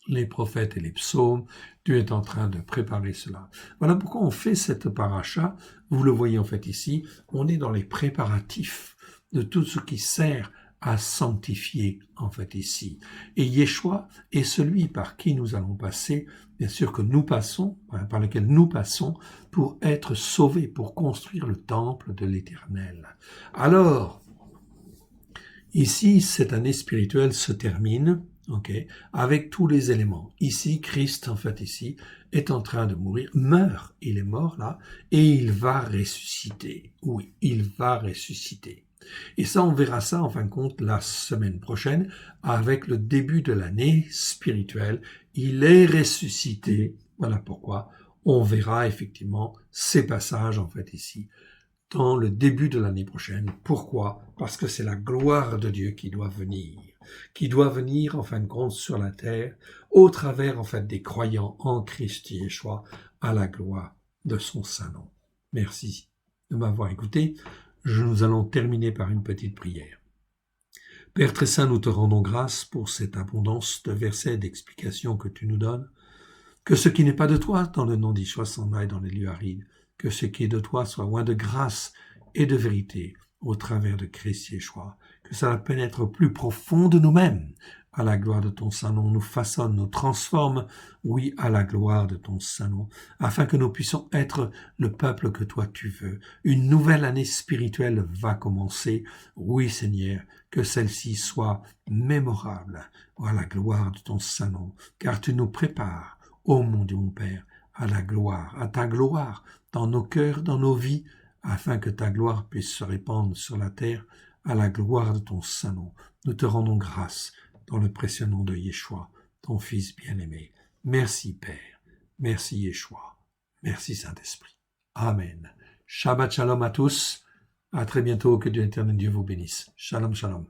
les prophètes et les psaumes. Dieu est en train de préparer cela. Voilà pourquoi on fait cette paracha. Vous le voyez en fait ici, on est dans les préparatifs de tout ce qui sert à sanctifier en fait ici. Et Yeshua est celui par qui nous allons passer, bien sûr que nous passons, par lequel nous passons pour être sauvés, pour construire le temple de l'Éternel. Alors, ici, cette année spirituelle se termine, ok, avec tous les éléments. Ici, Christ, en fait, ici, est en train de mourir, meurt, il est mort là, et il va ressusciter. Oui, il va ressusciter. Et ça, on verra ça, en fin de compte, la semaine prochaine, avec le début de l'année spirituelle. Il est ressuscité. Voilà pourquoi on verra effectivement ces passages, en fait, ici, dans le début de l'année prochaine. Pourquoi? Parce que c'est la gloire de Dieu qui doit venir en fin de compte sur la terre, au travers en fait des croyants en Christ Yeshua, à la gloire de son saint nom. Merci de m'avoir écouté. Nous allons terminer par une petite prière. Père très saint, nous te rendons grâce pour cette abondance de versets et d'explications que tu nous donnes. Que ce qui n'est pas de toi, dans le nom d'Yeshua, s'en aille dans les lieux arides. Que ce qui est de toi soit loin de grâce et de vérité au travers de Christ Yeshua. Que ça pénètre au plus profond de nous-mêmes. À la gloire de ton Saint-Nom, nous façonne, nous transforme, oui, à la gloire de ton Saint-Nom, afin que nous puissions être le peuple que toi tu veux. Une nouvelle année spirituelle va commencer. Oui, Seigneur, que celle-ci soit mémorable à la gloire de ton Saint-Nom, car tu nous prépares, ô mon Dieu, mon Père, à la gloire, à ta gloire, dans nos cœurs, dans nos vies, afin que ta gloire puisse se répandre sur la terre, à la gloire de ton Saint-Nom. Nous te rendons grâce dans le précieux nom de Yeshua, ton Fils bien-aimé. Merci, Père. Merci, Yeshua. Merci, Saint-Esprit. Amen. Shabbat shalom à tous. À très bientôt. Que Dieu éternel Dieu vous bénisse. Shalom, shalom.